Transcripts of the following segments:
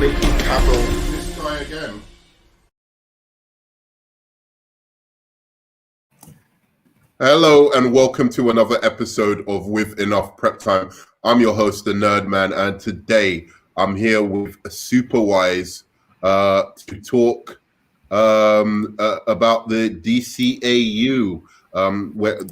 making Cavill this guy again. Hello and welcome to another episode of With Enough Prep Time. I'm your host, the Nerd Man, and today I'm here with Superwise to talk about the DCAU.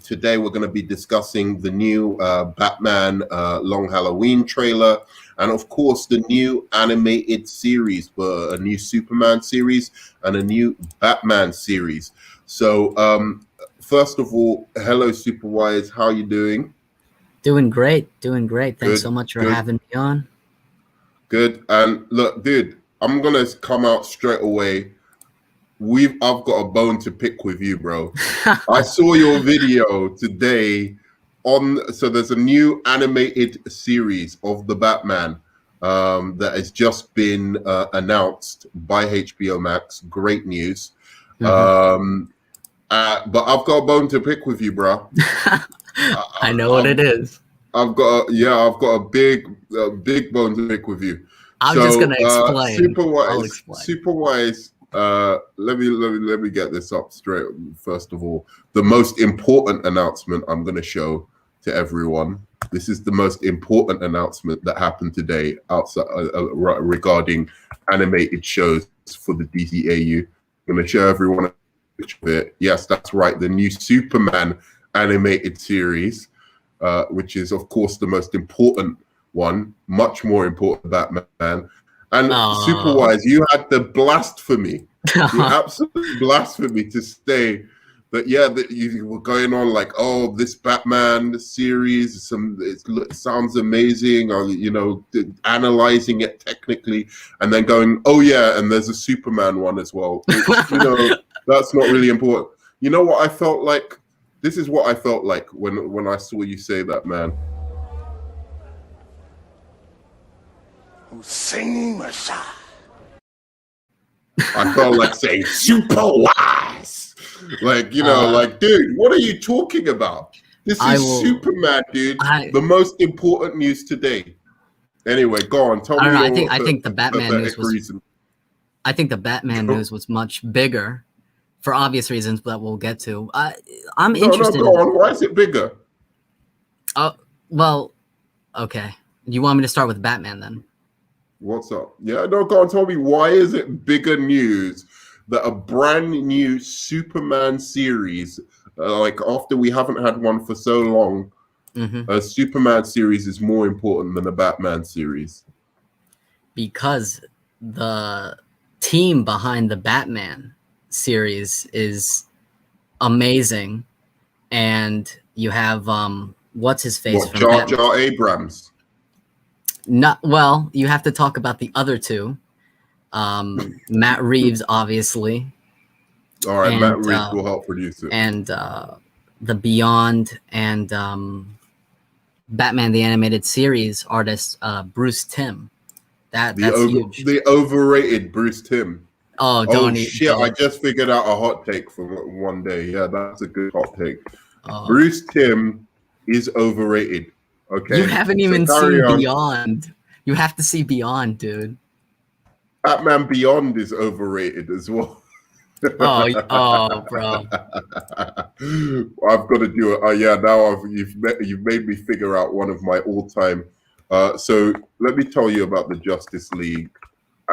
Today we're going to be discussing the new Batman Long Halloween trailer, and of course the new animated series, a new Superman series and a new Batman series. So first of all, hello Superwise, how are you doing? Doing great. Thanks so much for having me on. Good. And look, dude, I'm gonna come out straight away. I've got a bone to pick with you, bro. I saw your video today so there's a new animated series of the Batman that has just been announced by HBO Max. Great news. Mm-hmm. But I've got a bone to pick with you, bro. I know what it is. I've got a big bone to pick with you. I'm just gonna explain. Superwise. Let me get this up straight. First of all, the most important announcement I'm going to show to everyone. This is the most important announcement that happened today outside regarding animated shows for the DCAU. I'm going to show everyone a picture of it. Yes, that's right. The new Superman animated series, which is of course the most important one, much more important than Batman. And Superwise, you had the blasphemy, the absolute blasphemy to say that that you were going on like, oh, this Batman series, it sounds amazing, or analyzing it technically, and then going, oh yeah, and there's a Superman one as well. That's not really important. You know what I felt like? This is what I felt like when I saw you say that, man. Hussein Mashah. I felt like saying Superwise. Like, dude, what are you talking about? This is Superman, dude. The most important news today. Anyway, go on. Tell me. I think the Batman news was. I think the Batman news was much bigger, for obvious reasons that we'll get to. I'm interested. No, go on. Why is it bigger? Oh, well, okay. You want me to start with Batman then? What's up? Yeah, no, go on, tell me, why is it bigger news that a brand new Superman series, like after we haven't had one for so long, a Superman series is more important than a Batman series? Because the team behind the Batman series is amazing, and you have what's his face from Jar Jar Abrams. Not well. You have to talk about the other two. Matt Reeves, obviously. All right, and, Matt Reeves will help produce it. And the Beyond and Batman the Animated Series artist Bruce Timm. That's huge. The overrated Bruce Timm. Oh, shit! I just figured out a hot take for one day. Yeah, that's a good hot take. Bruce Timm is overrated. Okay. You haven't even seen Beyond. You have to see Beyond, dude. Batman Beyond is overrated as well. oh, bro. I've got to do it. Now you've made me figure out one of my all-time. So let me tell you about the Justice League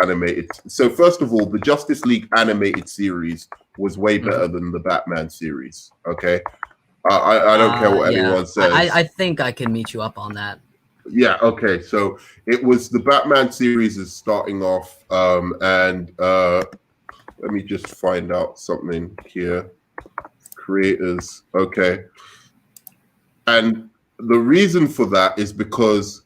animated. So first of all, the Justice League animated series was way better than the Batman series. Okay. I don't care what anyone says. I think I can meet you up on that. Yeah, okay. So it was the Batman series is starting off, and let me just find out something here. Creators, okay. And the reason for that is because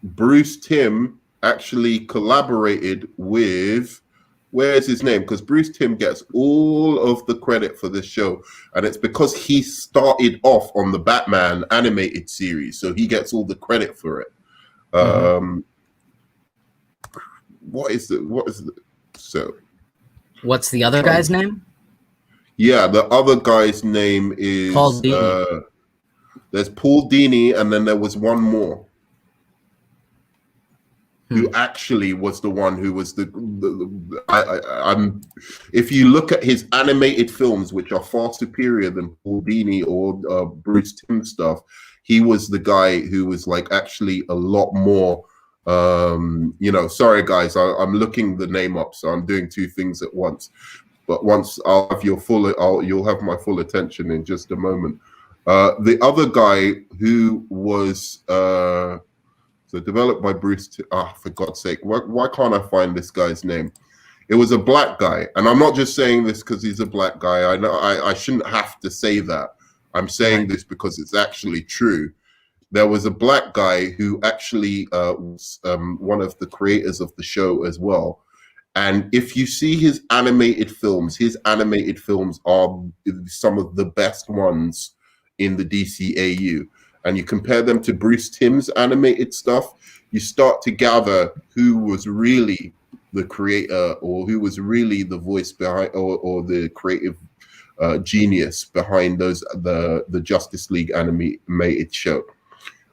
Bruce Timm actually collaborated with, where's his name? Because Bruce Timm gets all of the credit for this show, and it's because he started off on the Batman animated series, so he gets all the credit for it. What's the other guy's name? Yeah, the other guy's name is Paul Dini. There's Paul Dini, and then there was one more. who actually was the one who was I'm. If you look at his animated films, which are far superior than Paul Dini or Bruce Timm stuff, he was the guy who was like actually a lot more. Sorry guys, I'm looking the name up, so I'm doing two things at once. But once I'll have you'll have my full attention in just a moment. The other guy who was so developed by Bruce. For God's sake, why can't I find this guy's name? It was a black guy, and I'm not just saying this because he's a black guy. I know I shouldn't have to say that. I'm saying this because it's actually true. There was a black guy who actually was one of the creators of the show as well. And if you see his animated films are some of the best ones in the DCAU. And you compare them to Bruce Timm's animated stuff, you start to gather who was really the creator or who was really the voice behind or the creative genius behind the Justice League animated show.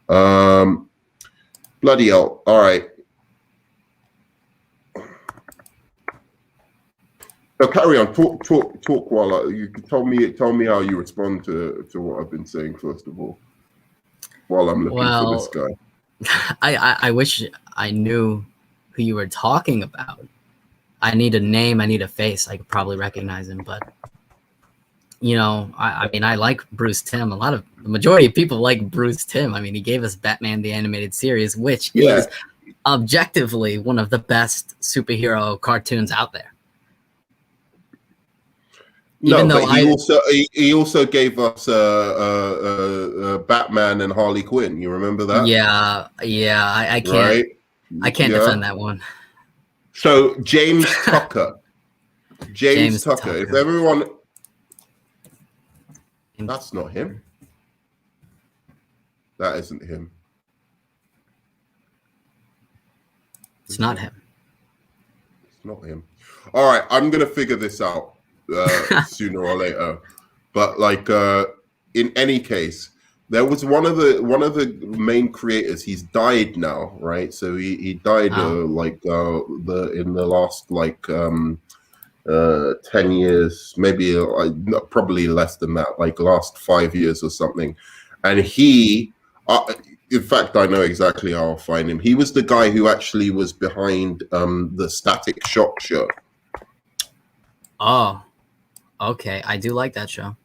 Bloody hell. All right. So carry on. Talk while you tell me how you respond to what I've been saying first of all. While I'm looking for this guy. I wish I knew who you were talking about. I need a name, I need a face. I could probably recognize him, but I mean, I like Bruce Timm. The majority of people like Bruce Timm. I mean, he gave us Batman the Animated Series, which is objectively one of the best superhero cartoons out there. Even though he also gave us Batman and Harley Quinn. You remember that? Yeah. I can't. Right? I can't defend that one. So James Tucker. James Tucker. If everyone, that's not him. That isn't him. It's not him. It's not him. All right, I'm gonna figure this out. Sooner or later, but in any case, there was one of the main creators. He's died now, right? So he died in the last 10 years, maybe probably less than that, like last 5 years or something. And he, in fact, I know exactly how I'll find him. He was the guy who actually was behind the Static Shock show. Oh. Okay, I do like that show.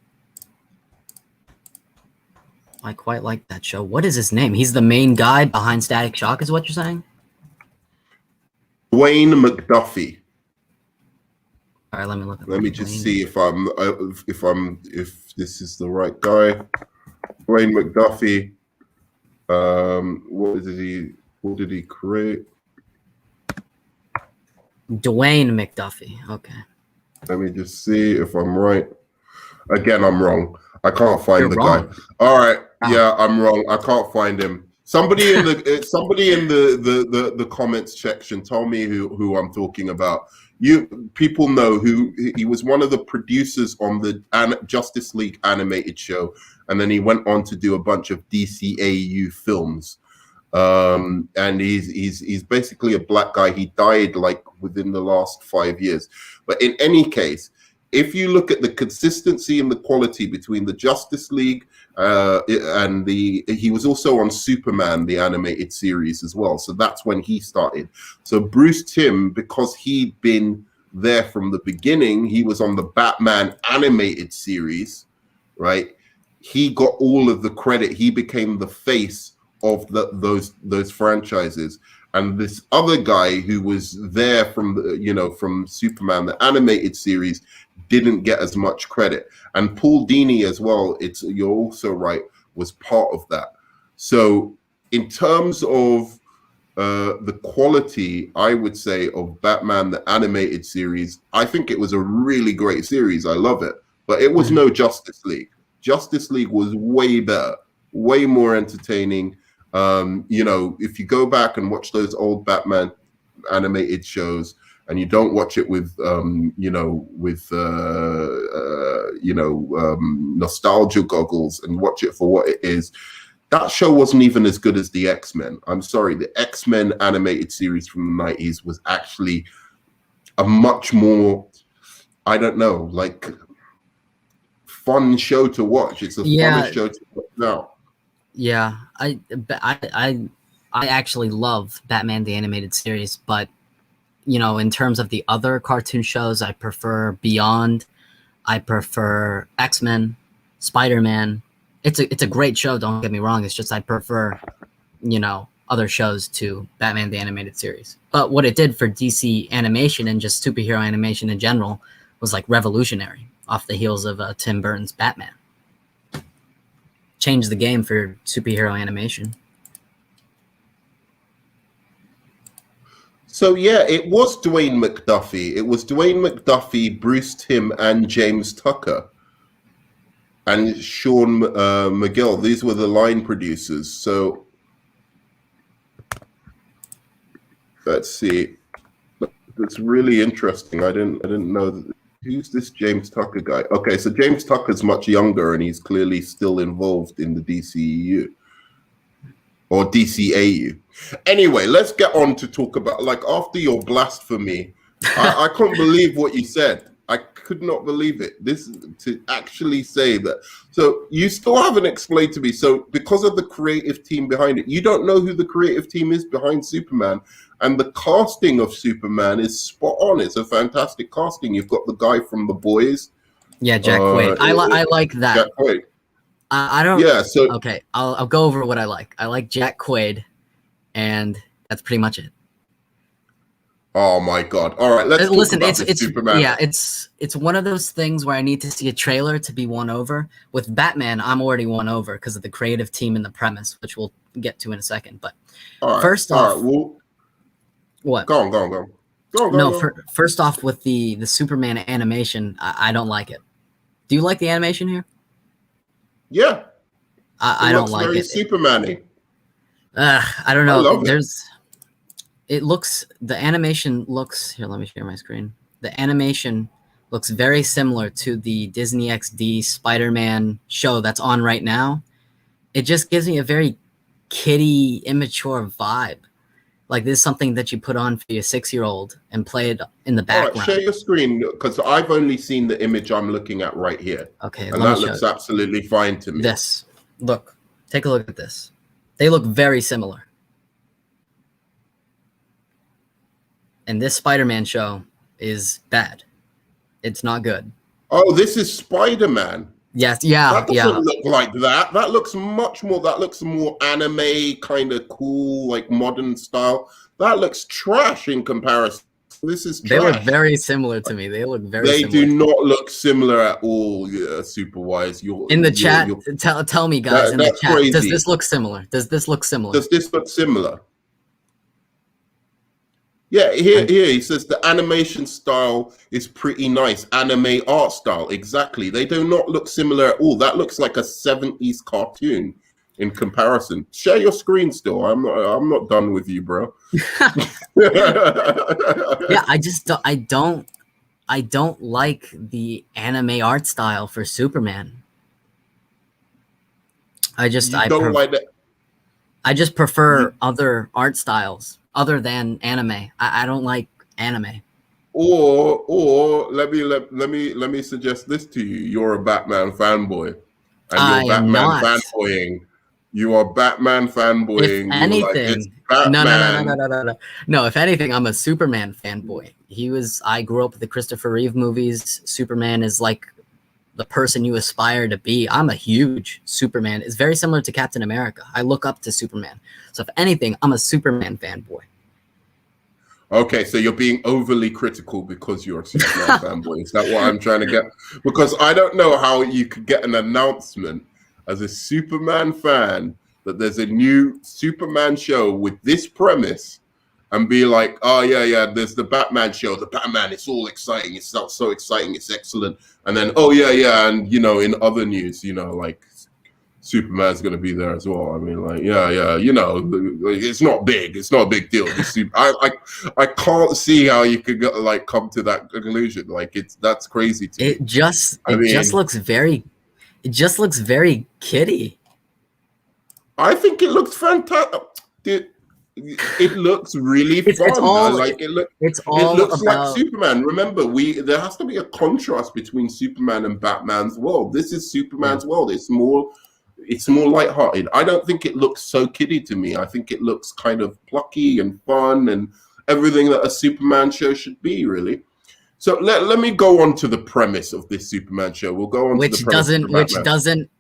I quite like that show. What is his name? He's the main guy behind Static Shock, is what you're saying? Dwayne McDuffie. All right, let me look. Let me just see if this is the right guy. Dwayne McDuffie. What did he create? Dwayne McDuffie. Okay. Let me just see if I'm right. Again, I'm wrong. I can't find guy. All right. Yeah, I'm wrong. I can't find him. Somebody in the comments section, tell me who I'm talking about. People know who he was. One of the producers on the Justice League animated show, and then he went on to do a bunch of DCAU films. And he's basically a black guy. He died within the last 5 years. But in any case, if you look at the consistency and the quality between the Justice League and he was also on Superman, the animated series as well. So that's when he started. So Bruce Timm, because he'd been there from the beginning, he was on the Batman animated series, right? He got all of the credit. He became the face of those franchises. And this other guy who was there from Superman, the animated series, didn't get as much credit. And Paul Dini as well, you're also right, was part of that. So in terms of the quality, I would say, of Batman, the animated series, I think it was a really great series. I love it. But it was no Justice League. Justice League was way better, way more entertaining. If you go back and watch those old Batman animated shows and you don't watch it with nostalgia goggles and watch it for what it is, that show wasn't even as good as the X-Men. I'm sorry, the X-Men animated series from the 90s was actually a much more, I don't know, like fun show to watch. It's a fun show to watch now. Yeah, I actually love Batman the Animated Series, but you know, in terms of the other cartoon shows, I prefer Beyond. I prefer X-Men, Spider-Man. It's a great show, don't get me wrong. It's just I prefer, you know, other shows to Batman the Animated Series. But what it did for DC animation and just superhero animation in general was like revolutionary off the heels of Tim Burton's Batman. Changed the game for superhero animation. So yeah, it was Dwayne McDuffie. It was Dwayne McDuffie, Bruce Timm, and James Tucker. And Sean McGill. These were the line producers. So let's see. It's really interesting. I didn't know that. Who's this James Tucker guy? Okay, so James Tucker's much younger, and he's clearly still involved in the DCEU or DCAU. Anyway, let's get on to talk about, like, after your blasphemy, I couldn't believe what you said. I could not believe it. This to actually say that. So you still haven't explained to me. So because of the creative team behind it, you don't know who the creative team is behind Superman. And the casting of Superman is spot on. It's a fantastic casting. You've got the guy from The Boys. Yeah, Jack Quaid. I like that. Jack Quaid. I don't. Yeah. So okay, I'll go over what I like. I like Jack Quaid, and that's pretty much it. Oh my God! All right, let's listen. Talk about It's Superman. Yeah, it's one of those things where I need to see a trailer to be won over. With Batman, I'm already won over because of the creative team and the premise, which we'll get to in a second. But first off. What? Go on. First off, with the Superman animation, I don't like it. Do you like the animation here? Yeah. I don't like it. Superman-y. I don't know. The animation looks, here, let me share my screen. The animation looks very similar to the Disney XD Spider-Man show that's on right now. It just gives me a very kiddie, immature vibe. Like, this is something that you put on for your 6-year-old and play it in the background. All right, share your screen, because I've only seen the image I'm looking at right here. Okay, and that looks absolutely fine to me. This. Look. Take a look at this. They look very similar. And this Spider-Man show is bad. It's not good. Oh, this is Spider-Man. Yes, yeah, that doesn't look like that. That looks much more. That looks more anime, kind of cool, like modern style. That looks trash in comparison. This is trash. They look very similar to me. They look very. They similar. do not look similar at all. Superwise. In the chat, tell me, guys, in the chat. Crazy. Does this look similar? Does this look similar? Does this look similar? Yeah, here he says the animation style is pretty nice. Anime art style, exactly. They do not look similar at all. That looks like a 70s cartoon in comparison. Share your screen still. I'm not done with you, bro. Yeah, I don't like the anime art style for Superman. I just prefer other art styles other than anime. I don't like anime. Or let me suggest this to you. You're a Batman fanboy, and you're Batman fanboying. You are Batman fanboying. If anything, no. If anything, I'm a Superman fanboy. I grew up with the Christopher Reeve movies. Superman is like the person you aspire to be. I'm a huge Superman. It's very similar to Captain America. I look up to Superman. So if anything, I'm a Superman fanboy. Okay, so you're being overly critical because you're a Superman fanboy. Is that what I'm trying to get? Because I don't know how you could get an announcement as a Superman fan that there's a new Superman show with this premise and be like, oh, yeah, there's the Batman show. The Batman, it's all exciting. It's not so exciting. It's excellent. And then, oh, yeah. And, in other news, like Superman's going to be there as well. I mean, like, yeah, it's not big. It's not a big deal. I can't see how you could come to that conclusion. Like, that's crazy to me. It just looks very kiddie. I think it looks fantastic. It looks really fun. It's all like it it's It all looks like about Superman. Remember, there has to be a contrast between Superman and Batman's world. This is Superman's world. It's more lighthearted. I don't think it looks so kiddie to me. I think it looks kind of plucky and fun and everything that a Superman show should be, really. So let me go on to the premise of this Superman show. We'll go on to the premise of the Batman. doesn't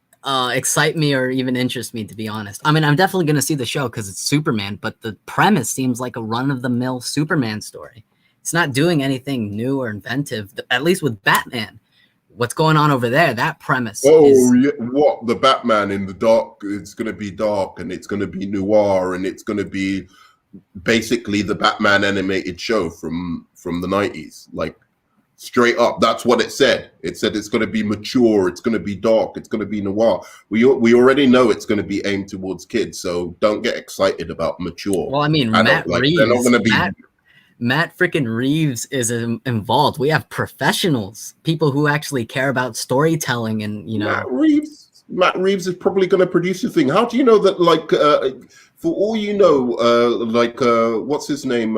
excite me or even interest me, to be honest. I mean, I'm definitely going to see the show because it's Superman, but the premise seems like a run-of-the-mill Superman story. It's not doing anything new or inventive, at least with Batman. What's going on over there? That premise. What? The Batman in the dark? It's going to be dark and it's going to be noir and it's going to be basically the Batman animated show from the 90s. Like, straight up, that's what it said. It said it's going to be mature, it's going to be dark, it's going to be noir. We already know it's going to be aimed towards kids, so don't get excited about mature. Well, I mean, Matt Reeves. They're not going to be. Matt freaking Reeves is involved. We have professionals, people who actually care about storytelling, and Matt Reeves is probably going to produce a thing. How do you know that? Like, for all you know, what's his name?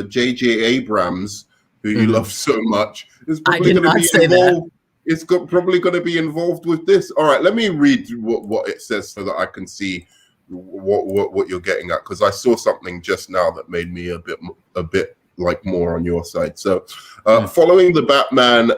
J.J. Abrams, who you love so much, is probably going to be involved. It's probably going to be involved with this. All right, let me read what it says so that I can see what you're getting at, because I saw something just now that made me a bit like more on your side. So following the Batman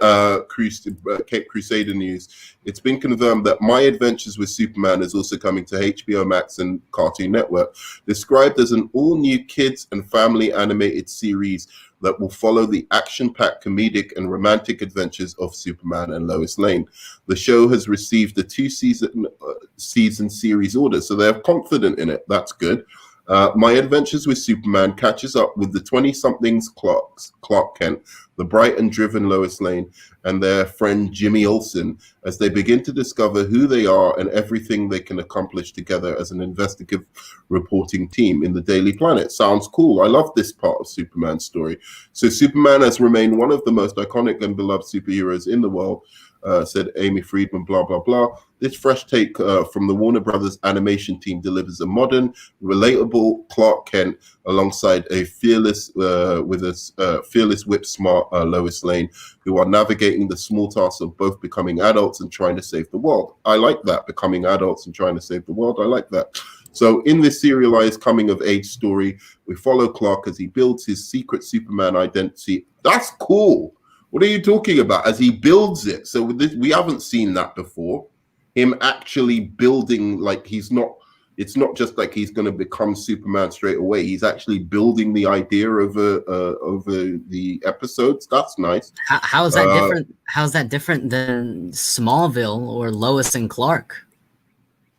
Cape Crusader news, it's been confirmed that My Adventures with Superman is also coming to HBO Max and Cartoon Network, described as an all-new kids and family animated series that will follow the action-packed comedic and romantic adventures of Superman and Lois Lane. The show has received a 2-season series order, so they're confident in it. That's good. My Adventures with Superman catches up with the 20-somethings Clark Kent, the bright and driven Lois Lane, and their friend Jimmy Olsen as they begin to discover who they are and everything they can accomplish together as an investigative reporting team in the Daily Planet. Sounds cool. I love this part of Superman's story. So Superman has remained one of the most iconic and beloved superheroes in the world, said Amy Friedman, blah, blah, blah. This fresh take from the Warner Brothers animation team delivers a modern, relatable Clark Kent alongside a fearless, whip-smart Lois Lane, who are navigating the small tasks of both becoming adults and trying to save the world. I like that, becoming adults and trying to save the world. I like that. So in this serialized coming-of-age story, we follow Clark as he builds his secret Superman identity. That's cool. What are you talking about? As he builds it. So we haven't seen that before. Him actually building, like it's not just like he's going to become Superman straight away. He's actually building the idea over the episodes. That's nice. How is that different? How's that different than Smallville or Lois and Clark?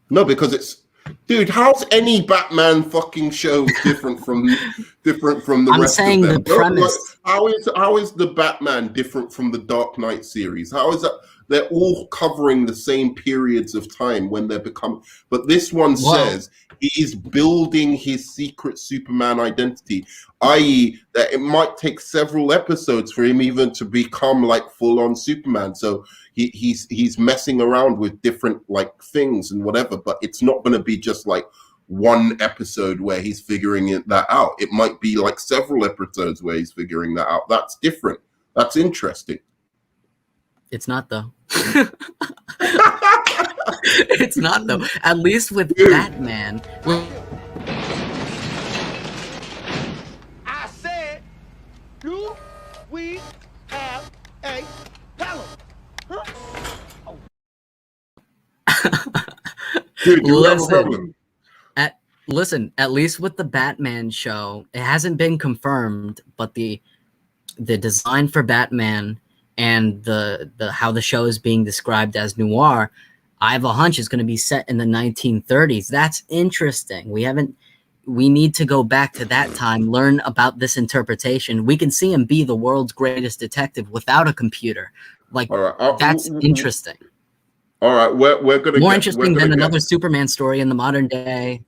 No, because dude, how's any Batman fucking show different from the rest of them? I'm saying the premise. How is the Batman different from the Dark Knight series? How is that? They're all covering the same periods of time when they're becoming. But this one says he's building his secret Superman identity, i.e., that it might take several episodes for him even to become like full-on Superman. So he's messing around with different like things and whatever. But it's not going to be just like one episode where he's figuring that out. It might be like several episodes where he's figuring that out. That's different. That's interesting. It's not though. It's not though. At least with Batman. I said, do we have a problem? Huh? Dude, do we have a problem? Listen, at least with the Batman show, it hasn't been confirmed, but the design for Batman and the how the show is being described as noir, I have a hunch it's going to be set in the 1930s. That's interesting. We need to go back to that time, learn about this interpretation. We can see him be the world's greatest detective without a computer. Like, that's interesting. All right, we're going to more interesting than another Superman story in the modern day.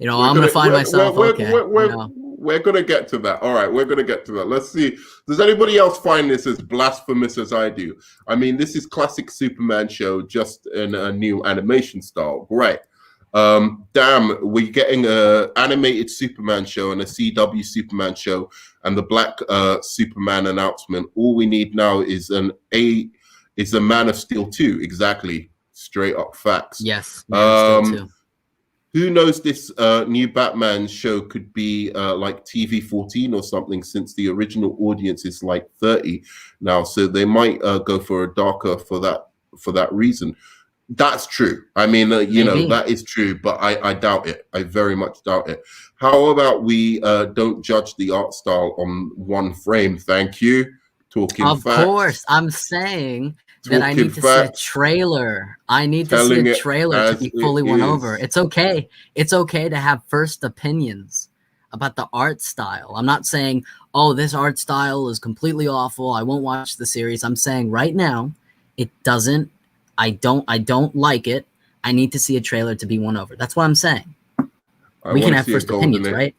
I'm going to find myself. We're going to get to that. All right, we're going to get to that. Let's see. Does anybody else find this as blasphemous as I do? I mean, this is classic Superman show, just in a new animation style. Great. Damn, we're getting a animated Superman show and a CW Superman show and the Black Superman announcement. All we need now is a Man of Steel 2. Exactly. Straight up facts. Yes. Man of Steel 2. Who knows, this new Batman show could be like TV 14 or something, since the original audience is like 30 now. So they might go for a darker for that reason. That's true. I mean, you know, that is true, but I doubt it. I very much doubt it. How about we don't judge the art style on one frame? Thank you. Talking of facts. course, I'm saying that I need to see a trailer. I need to see a trailer to be fully won over. It's okay. It's okay to have first opinions about the art style. I'm not saying, oh, this art style is completely awful, I won't watch the series. I'm saying right now, I don't like it. I need to see a trailer to be won over. That's what I'm saying. We can have first opinions, right?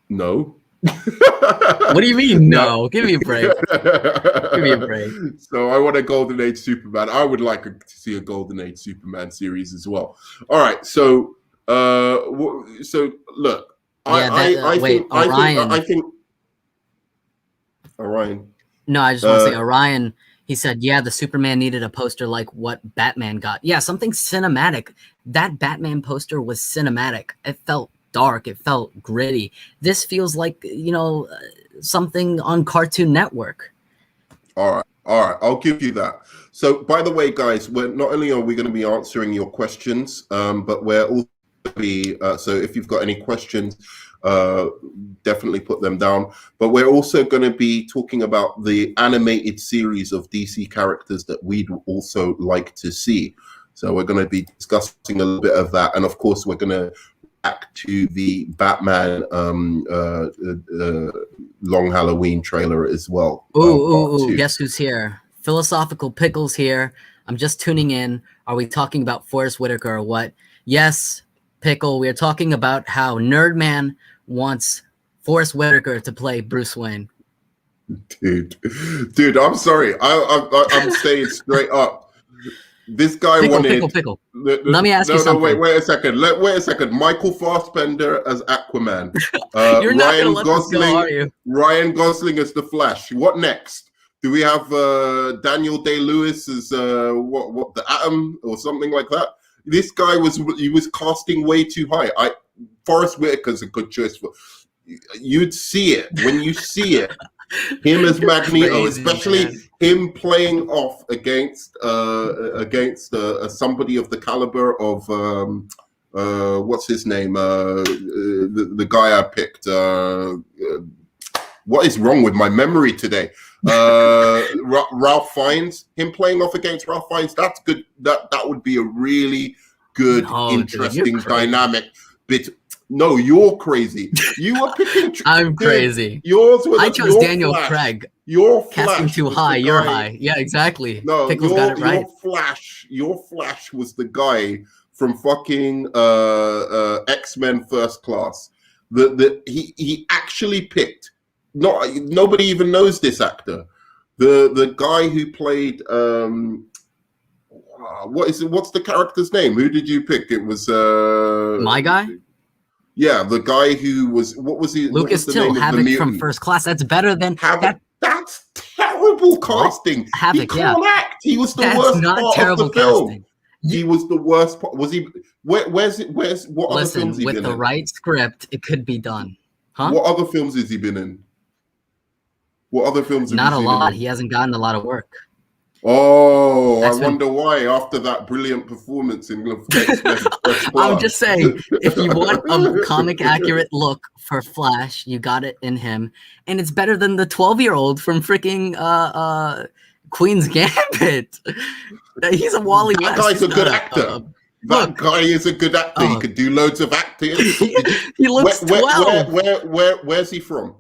No. What do you mean, no? Give me a break. Give me a break. So I want a Golden Age Superman. I would like to see a Golden Age Superman series as well. All right. So, look. I think. Orion. No, I just want to say Orion. He said, yeah, the Superman needed a poster like what Batman got. Yeah, something cinematic. That Batman poster was cinematic. It felt dark. It felt gritty. This feels like, you know, something on Cartoon Network. All right. I'll give you that. So, by the way, guys, we're not only are we going to be answering your questions, but we're also so if you've got any questions, definitely put them down. But we're also going to be talking about the animated series of DC characters that we'd also like to see. So we're going to be discussing a little bit of that, and of course, we're going to back to the Batman Long Halloween trailer as well. Ooh, guess who's here? Philosophical Pickles here. I'm just tuning in. Are we talking about Forrest Whitaker or what? Yes, Pickle. We are talking about how Nerdman wants Forrest Whitaker to play Bruce Wayne. Dude, I'm sorry. I'm saying straight up. This guy wanted. Pickle. Let me ask you something. Wait a second. Wait a second. Michael Fassbender as Aquaman. You're not Ryan Gosling. Go, are you? Ryan Gosling as the Flash. What next? Do we have Daniel Day-Lewis as what the Atom or something like that? This guy was casting way too high. Forrest Whitaker's a good choice for. You'd see it when you see it. Him as Magneto, crazy, especially man. Him playing off against somebody of the caliber of what's his name? The guy I picked. What is wrong with my memory today? Ralph Fiennes. Him playing off against Ralph Fiennes. That's good. That would be a really good, interesting, dynamic bit. No, you're crazy. You were picking. I'm crazy. Yours was. I chose Daniel Craig. Your casting too high. You're high. Yeah, exactly. No, Pickles got it right. Your Flash was the guy from fucking X-Men First Class. He actually picked. Nobody even knows this actor. The guy who played what's the character's name? Who did you pick? It was my guy. Yeah, the guy who was what was he? Lucas Till, Havoc from First Class. That's better than Havoc. That's terrible casting. Havoc, he can't act. He was the worst part of the film. He was the worst part. Was he? Where's what Listen, other films? With the right script, it could be done. Huh? What other films has he been in? What other films? Not a lot. He hasn't gotten a lot of work. Oh, I wonder why after that brilliant performance in X-Men. I'm just saying, if you want a comic accurate look for Flash, you got it in him. And it's better than the 12-year-old from freaking Queen's Gambit. He's a Wally West. That guy's a good actor. That guy is a good actor. He could do loads of acting. He looks 12. Where's he from?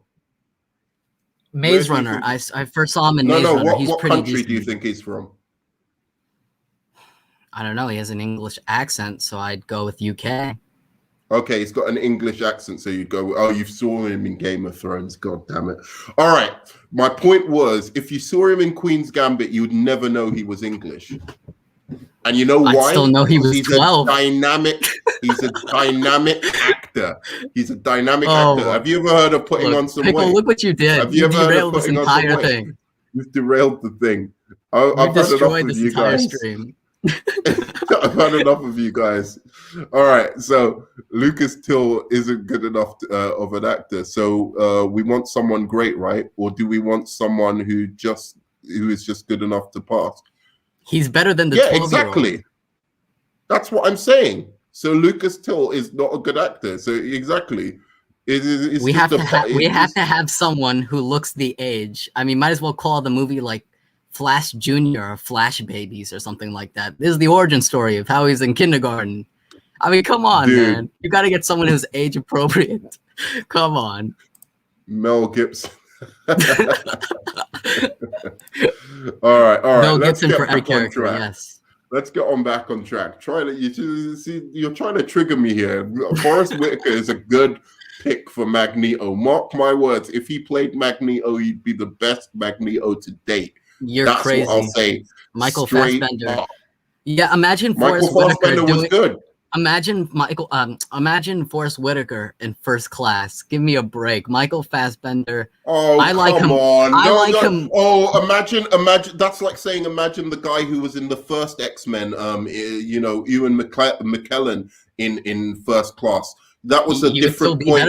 Maze Runner. I first saw him in Maze Runner. What country do you think he's from? I don't know. He has an English accent, so I'd go with UK. Okay, he's got an English accent, so you'd go, oh, you saw him in Game of Thrones. God damn it. All right. My point was, if you saw him in Queen's Gambit, you'd never know he was English. And you know why? I still know he was 12. He's a dynamic actor. He's a dynamic Oh, actor. Have you ever heard of putting on some Pickle, weight? look what you did. Have you ever heard of derailed this putting on some entire weight? thing. You've derailed the thing. You I've had enough destroyed of this you entire guys. stream. I've had enough of you guys. All right, so Lucas Till isn't good enough of an actor. So we want someone great, right? Or do we want someone who is just good enough to pass? He's better than the 12-year-old. Exactly. That's what I'm saying. So Lucas Till is not a good actor. So exactly. We have to have someone who looks the age. I mean, might as well call the movie like Flash Junior or Flash Babies or something like that. This is the origin story of how he's in kindergarten. I mean, come on, Dude. man. You got to get someone who's age appropriate. Come on. Mel Gibson. All right. Mel Let's Gibson get for every back on character, track. yes. Let's get on back on track. You're trying to trigger me here. Forrest Whitaker is a good pick for Magneto. Mark my words. If he played Magneto, he'd be the best Magneto to date. That's crazy. What I'll say. Michael Straight Fassbender. up. Yeah, imagine Michael Forrest Whitaker Fassbender was doing. good. Imagine Forrest Whitaker in First Class. Give me a break. Michael Fassbender. Oh, I like come him. on. I like him. Oh, imagine. That's like saying, imagine the guy who was in the first X-Men, Ewan McKellen in First Class. That was a different point.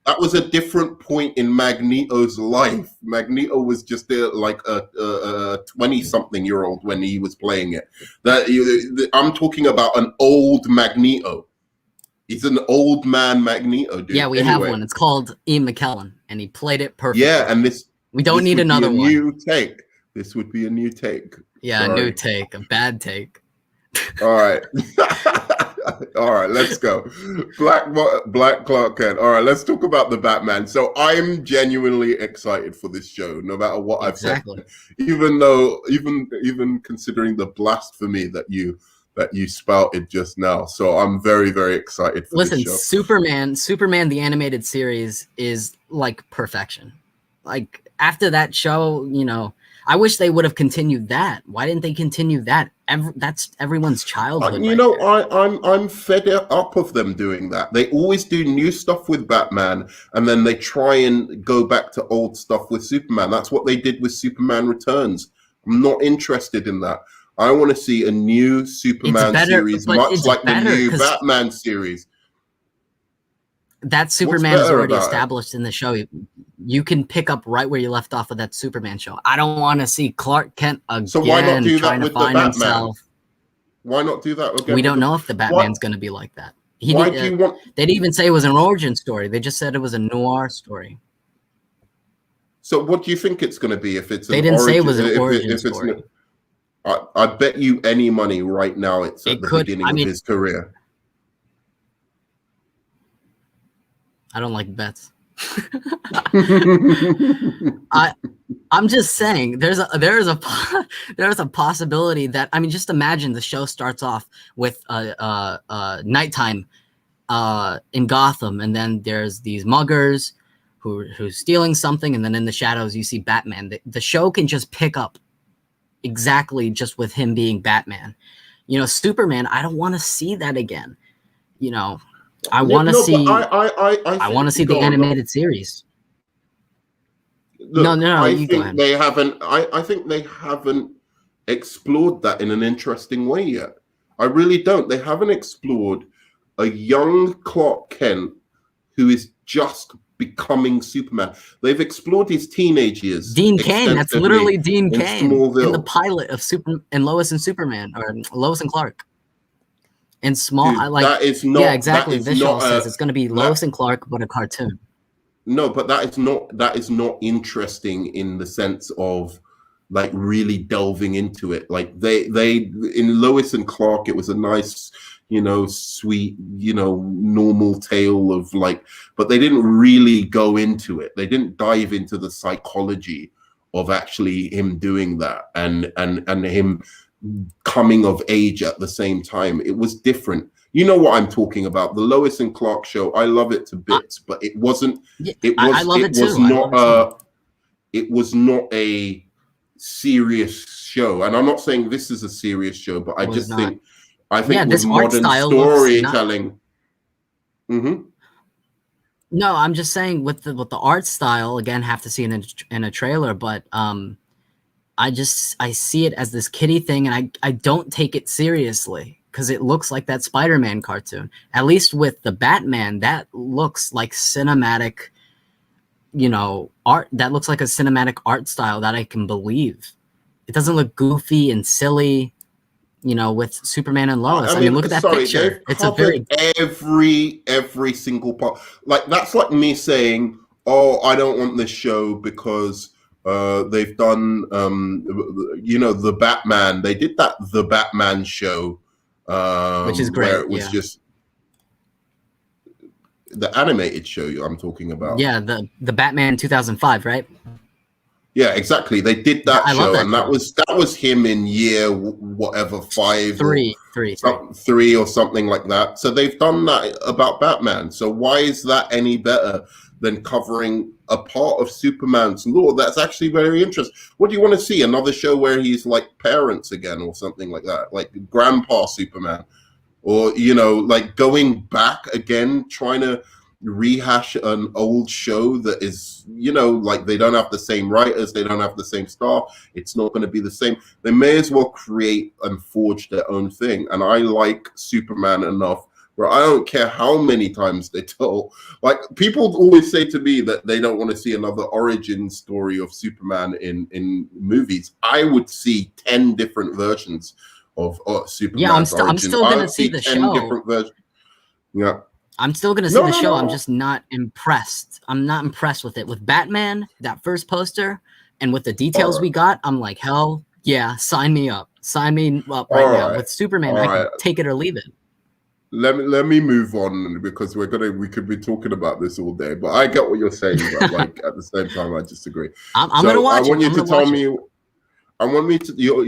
That was a different point in Magneto's life. Magneto was just like a 20-something-year-old when he was playing it. I'm talking about an old Magneto. He's an old man Magneto, dude. Yeah, we have one. It's called Ian McKellen, and he played it perfectly. Yeah, and we don't need another one. New take. This would be a new take. Yeah, a new take, a bad take. All right. All right, let's go. Black Clark Kent. All right, let's talk about the Batman. So I'm genuinely excited for this show, no matter what I've said. Even considering the blasphemy that you spouted just now. So I'm very, very excited for this show. Superman the animated series is like perfection. Like after that show, I wish they would have continued that. Why didn't they continue that? That's everyone's childhood. I'm fed up of them doing that. They always do new stuff with Batman, and then they try and go back to old stuff with Superman. That's what they did with Superman Returns. I'm not interested in that. I want to see a new Superman series, much like the new Batman series. That Superman is already established in the show. You can pick up right where you left off of that Superman show. I don't want to see Clark Kent again. So why not do trying that to with find the Batman? himself. Why not do that again? We don't know if the Batman's going to be like that. They didn't even say it was an origin story. They just said it was a noir story. So what do you think it's going to be if it's They didn't say it was an origin story. I bet you any money right now it's at the beginning of his career. I don't like bets. I'm just saying there is a possibility that, I mean, just imagine the show starts off with nighttime in Gotham, and then there's these muggers who's stealing something, and then in the shadows you see Batman. The show can just pick up exactly just with him being Batman. Superman, I don't want to see that again. I want to see. I want to see the animated series. Look, No. I You go think ahead. they haven't. I think they haven't explored that in an interesting way yet. I really don't. They haven't explored a young Clark Kent who is just becoming Superman. They've explored his teenage years. Dean Cain. That's literally Dean Cain Smallville. in the pilot of Lois and Superman, or Lois and Clark. And that is not. Yeah, exactly. Visual says it's going to be Lois and Clark, but a cartoon. No, but that is not interesting in the sense of like really delving into it. Like they in Lois and Clark, it was a nice, sweet, normal tale of like, but they didn't really go into it. They didn't dive into the psychology of actually him doing that and him coming of age at the same time. It was different. You know what I'm talking about? The Lois and Clark show. I love it to bits, but it wasn't. I love it too. It was not a serious show. And I'm not saying this is a serious show, but I just think Yeah, with this art modern style looks not- storytelling. No, I'm just saying with the art style, again, have to see it in a trailer, but I see it as this kiddie thing, and I don't take it seriously because it looks like that Spider-Man cartoon. At least with the Batman, that looks like cinematic, art. That looks like a cinematic art style that I can believe. It doesn't look goofy and silly, with Superman and Lois. I mean, look at that picture. It's a very every single part. Like, that's like me saying, "Oh, I don't want this show because they've done, the Batman. They did the Batman show, which is great. Where it was just the animated show I'm talking about. Yeah, the Batman 2005, right? Yeah, exactly. They did that show, and show. that was him in year whatever, 5, three or something like that. So they've done that about Batman. So why is that any better than covering a part of Superman's lore? That's actually very interesting. What do you want to see? Another show where he's like parents again, or something like that, like Grandpa Superman, or like going back again, trying to rehash an old show that is, like, they don't have the same writers, they don't have the same star, it's not going to be the same. They may as well create and forge their own thing. And I like Superman enough where I don't care how many times they tell. Like, people always say to me that they don't want to see another origin story of Superman in movies. I would see 10 different versions of Superman's origin. I'm still going to see the 10 show. Different versions. Yeah. I'm still going to see the show. I'm just not impressed. I'm not impressed with it. With Batman, that first poster, and with the details we got, I'm like, hell yeah, sign me up. Sign me up right now. With Superman, I can take it or leave it. Let me move on, because we could be talking about this all day. But I get what you're saying, but like at the same time, I disagree. I'm going to watch it. I want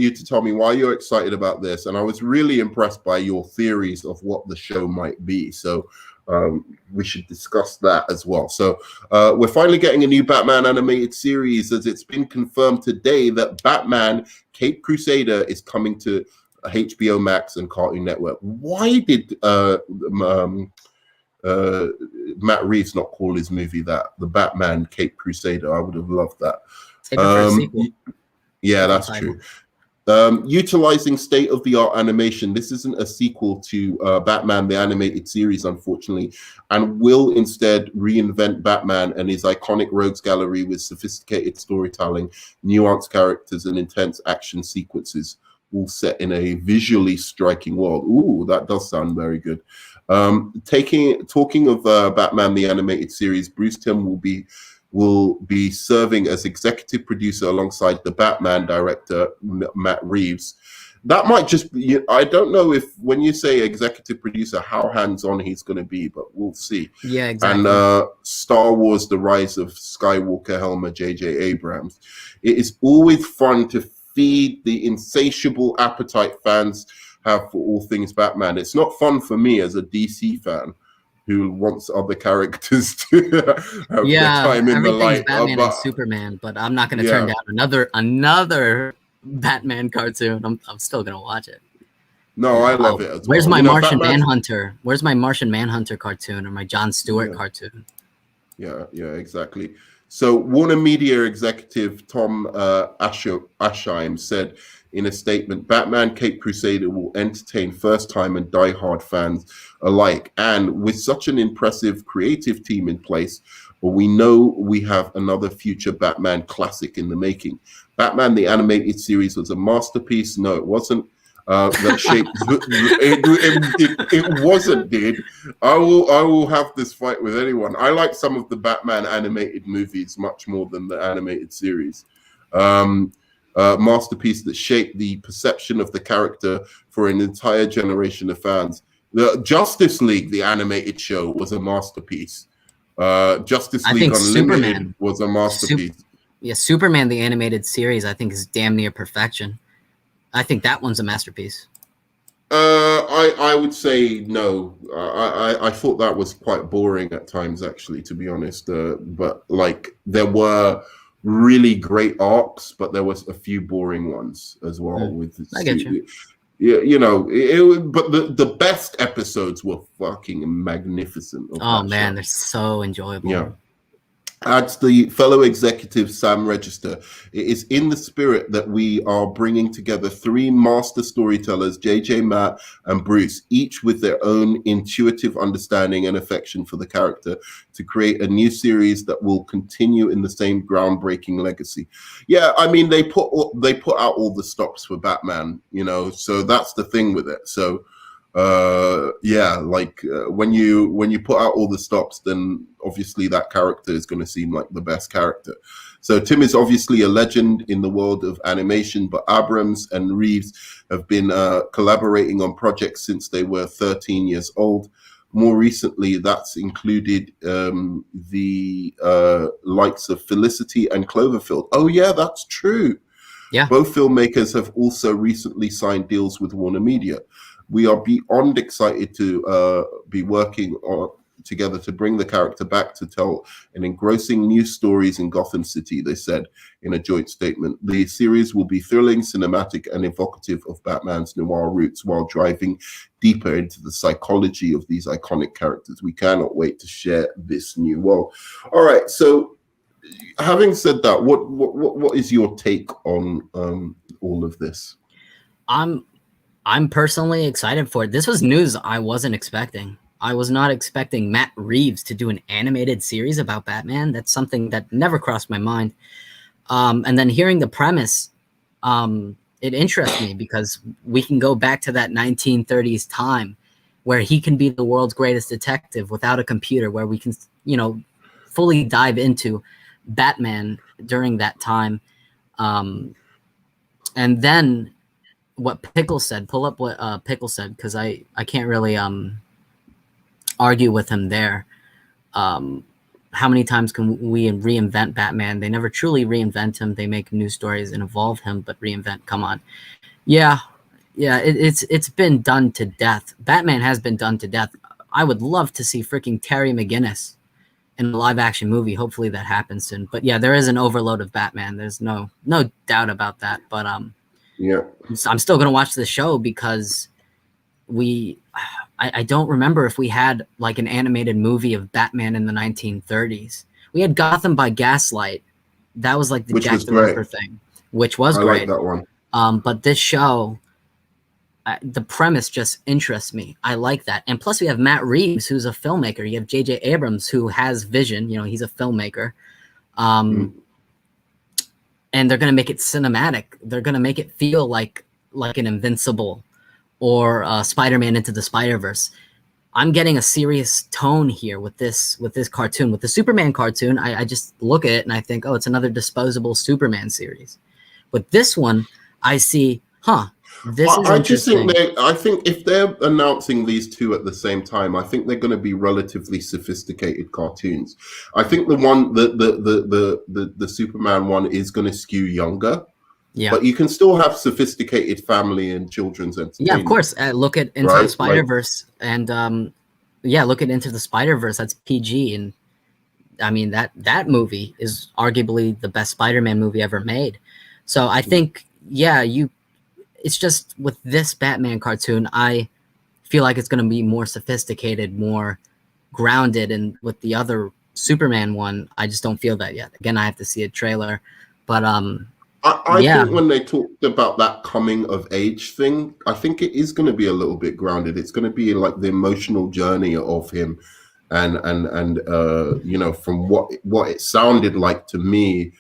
you to tell me why you're excited about this. And I was really impressed by your theories of what the show might be. So we should discuss that as well. So we're finally getting a new Batman animated series, as it's been confirmed today that Batman Caped Crusader is coming to HBO Max and Cartoon Network. Why did Matt Reeves not call his movie that? The Batman Caped Crusader. I would have loved that. Yeah, that's true. Utilizing state-of-the-art animation. This isn't a sequel to Batman the Animated Series, unfortunately, and will instead reinvent Batman and his iconic rogues gallery with sophisticated storytelling, nuanced characters, and intense action sequences, all set in a visually striking world. Ooh, that does sound very good. Talking of Batman the Animated Series, Bruce Timm will be serving as executive producer alongside the Batman director, Matt Reeves. That might just be, I don't know if when you say executive producer, how hands-on he's going to be, but we'll see. Yeah, exactly. And Star Wars, The Rise of Skywalker helmer, J.J. Abrams. It is always fun to feed the insatiable appetite fans have for all things Batman. It's not fun for me as a DC fan who wants other characters to have their time in the light. Batman and Superman, but I'm not going to turn down another Batman cartoon. I'm still going to watch it. No, I love it as well. Where's my Martian Manhunter? Where's my Martian Manhunter cartoon or my Jon Stewart cartoon? Yeah, exactly. So Warner Media executive Tom Ashheim said in a statement, Batman Caped Crusader will entertain first-time and die-hard fans alike. And with such an impressive creative team in place, we know we have another future Batman classic in the making. Batman the Animated Series was a masterpiece. No, it wasn't. That shaped it wasn't, dude. I will have this fight with anyone. I like some of the Batman animated movies much more than the animated series. Masterpiece that shaped the perception of the character for an entire generation of fans. The Justice League, the animated show, was a masterpiece. Justice League Unlimited was a masterpiece. Superman the animated series, I think, is damn near perfection. I think that one's a masterpiece. I would say no. I thought that was quite boring at times, actually, to be honest. But like there were really great arcs, but there was a few boring ones as well. With the I get you. Yeah, but the best episodes were fucking magnificent. Oh man, they're so enjoyable. Yeah. Adds the fellow executive Sam Register. It is in the spirit that we are bringing together three master storytellers, JJ, Matt, and Bruce, each with their own intuitive understanding and affection for the character, to create a new series that will continue in the same groundbreaking legacy. Yeah, I mean, they put out all the stops for Batman, so that's the thing with it. So when you put out all the stops, then obviously that character is going to seem like the best character. So Tim is obviously a legend in the world of animation, but Abrams and Reeves have been collaborating on projects since they were 13 years old. More recently, that's included the likes of Felicity and Cloverfield. Oh yeah, that's true. Yeah. Both filmmakers have also recently signed deals with Warner Media. We are beyond excited to be working together to bring the character back to tell an engrossing new stories in Gotham City, they said in a joint statement. The series will be thrilling, cinematic, and evocative of Batman's noir roots while driving deeper into the psychology of these iconic characters. We cannot wait to share this new world. All right, so having said that, what is your take on all of this? I'm personally excited for it. This was news I wasn't expecting. I was not expecting Matt Reeves to do an animated series about Batman. That's something that never crossed my mind. And then hearing the premise, it interests me because we can go back to that 1930s time where he can be the world's greatest detective without a computer, where we can, fully dive into Batman during that time. And then what Pickle said, pull up what Pickle said, because I can't really argue with him there. How many times can we reinvent Batman? They never truly reinvent him. They make new stories and evolve him, but reinvent, come on. Yeah, it's been done to death. Batman has been done to death. I would love to see freaking Terry McGinnis in a live action movie. Hopefully that happens soon. But yeah, there is an overload of Batman. There's no doubt about that. But yeah, I'm still gonna watch the show because I don't remember if we had like an animated movie of Batman in the 1930s. We had Gotham by Gaslight. That was like the Jack the Ripper thing, which was great. I like that one. But this show, the premise just interests me. I like that. And plus we have Matt Reeves, who's a filmmaker. You have J.J. Abrams, who has vision. He's a filmmaker. And they're going to make it cinematic. They're going to make it feel like an Invincible or Spider-Man Into the Spider-Verse. I'm getting a serious tone here with this cartoon. With the Superman cartoon, I just look at it and I think, oh, it's another disposable Superman series. With this one, I see, this is interesting. I think if they're announcing these two at the same time, I think they're going to be relatively sophisticated cartoons. I think the one, the Superman one is going to skew younger. Yeah, but you can still have sophisticated family and children's entertainment. Yeah, of course. Look at Into the Spider-Verse, and look at Into the Spider-Verse. That's PG, and I mean that movie is arguably the best Spider-Man movie ever made. So I think, it's just with this Batman cartoon, I feel like it's going to be more sophisticated, more grounded, and with the other Superman one, I just don't feel that yet. Again, I have to see a trailer, but I think when they talked about that coming of age thing, I think it is going to be a little bit grounded. It's going to be like the emotional journey of him, and from what it sounded like to me,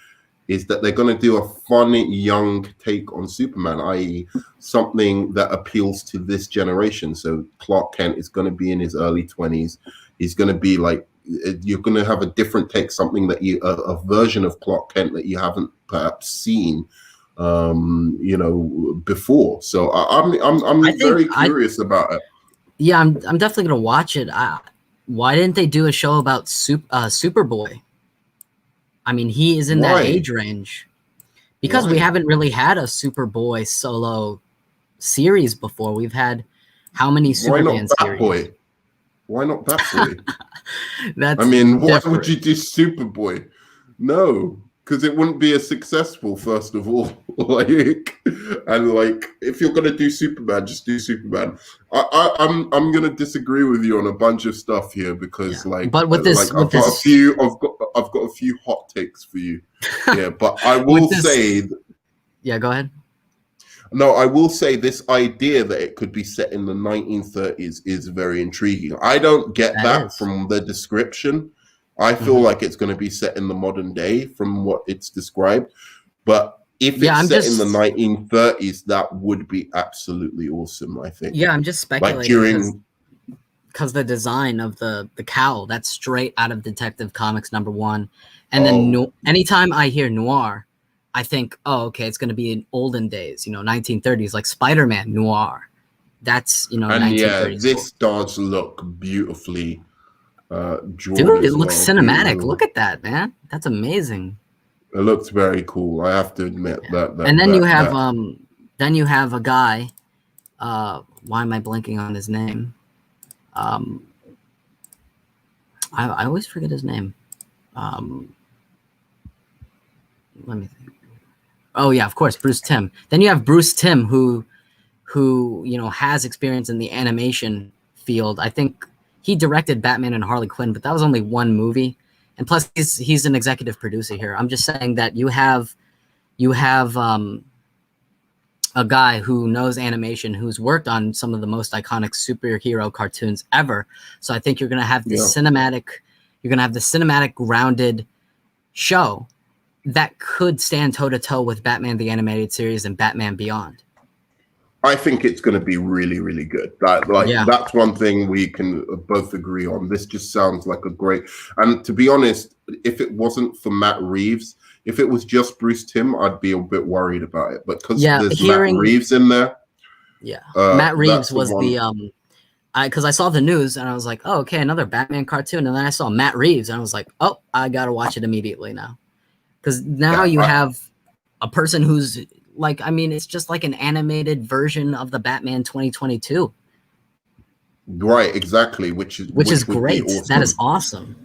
is that they're going to do a fun young take on Superman, i.e. something that appeals to this generation. So Clark Kent is going to be in his early 20s. He's going to be like, you're going to have a different take, something that a version of Clark Kent that you haven't perhaps seen, before. So I'm very curious about it. Yeah, I'm definitely going to watch it. Why didn't they do a show about Superboy? I mean, he is in that age range. Because we haven't really had a Superboy solo series before. We've had how many Superman series? Why not Batboy? That's why different. would you do Superboy? No. because it wouldn't be as successful, first of all. Like, if you're gonna do Superman, just do Superman. I'm gonna disagree with you on a bunch of stuff here because, like, but with this, like, I've got a few hot takes for you. Yeah, but I will say, yeah, go ahead. No, I will say this idea that it could be set in the 1930s is very intriguing. I don't get that from the description. I feel like it's going to be set in the modern day from what it's described. But if it's set in the 1930s, that would be absolutely awesome, I think. Yeah, I'm just speculating because the design of the cowl, that's straight out of Detective Comics #1. And then anytime I hear noir, I think, oh, okay, it's going to be in olden days, 1930s, like Spider-Man noir. That's, and 1930s. Yeah, this does look beautifully drawn. Dude, it looks cinematic. Look at that, man. That's amazing. It looks very cool. I have to admit that. And then you have a guy. Why am I blanking on his name? I always forget his name. Let me think. Oh yeah, of course, Bruce Timm. Then you have Bruce Timm, who has experience in the animation field. I think he directed Batman and Harley Quinn, but that was only one movie. And plus, he's an executive producer here. I'm just saying that you have a guy who knows animation, who's worked on some of the most iconic superhero cartoons ever. So I think you're gonna have the cinematic grounded show that could stand toe-to-toe with Batman the Animated Series and Batman Beyond. I think it's going to be really, really good. That's one thing we can both agree on. This just sounds like a great... And to be honest, if it wasn't for Matt Reeves, if it was just Bruce Timm, I'd be a bit worried about it. But because there's Matt Reeves in there... Yeah, Matt Reeves was because I saw the news and I was like, oh, okay, another Batman cartoon. And then I saw Matt Reeves and I was like, oh, I got to watch it immediately now. Because now you have a person who's like, I mean, it's just like an animated version of the Batman 2022. Right, exactly. Which is great. Awesome. That is awesome.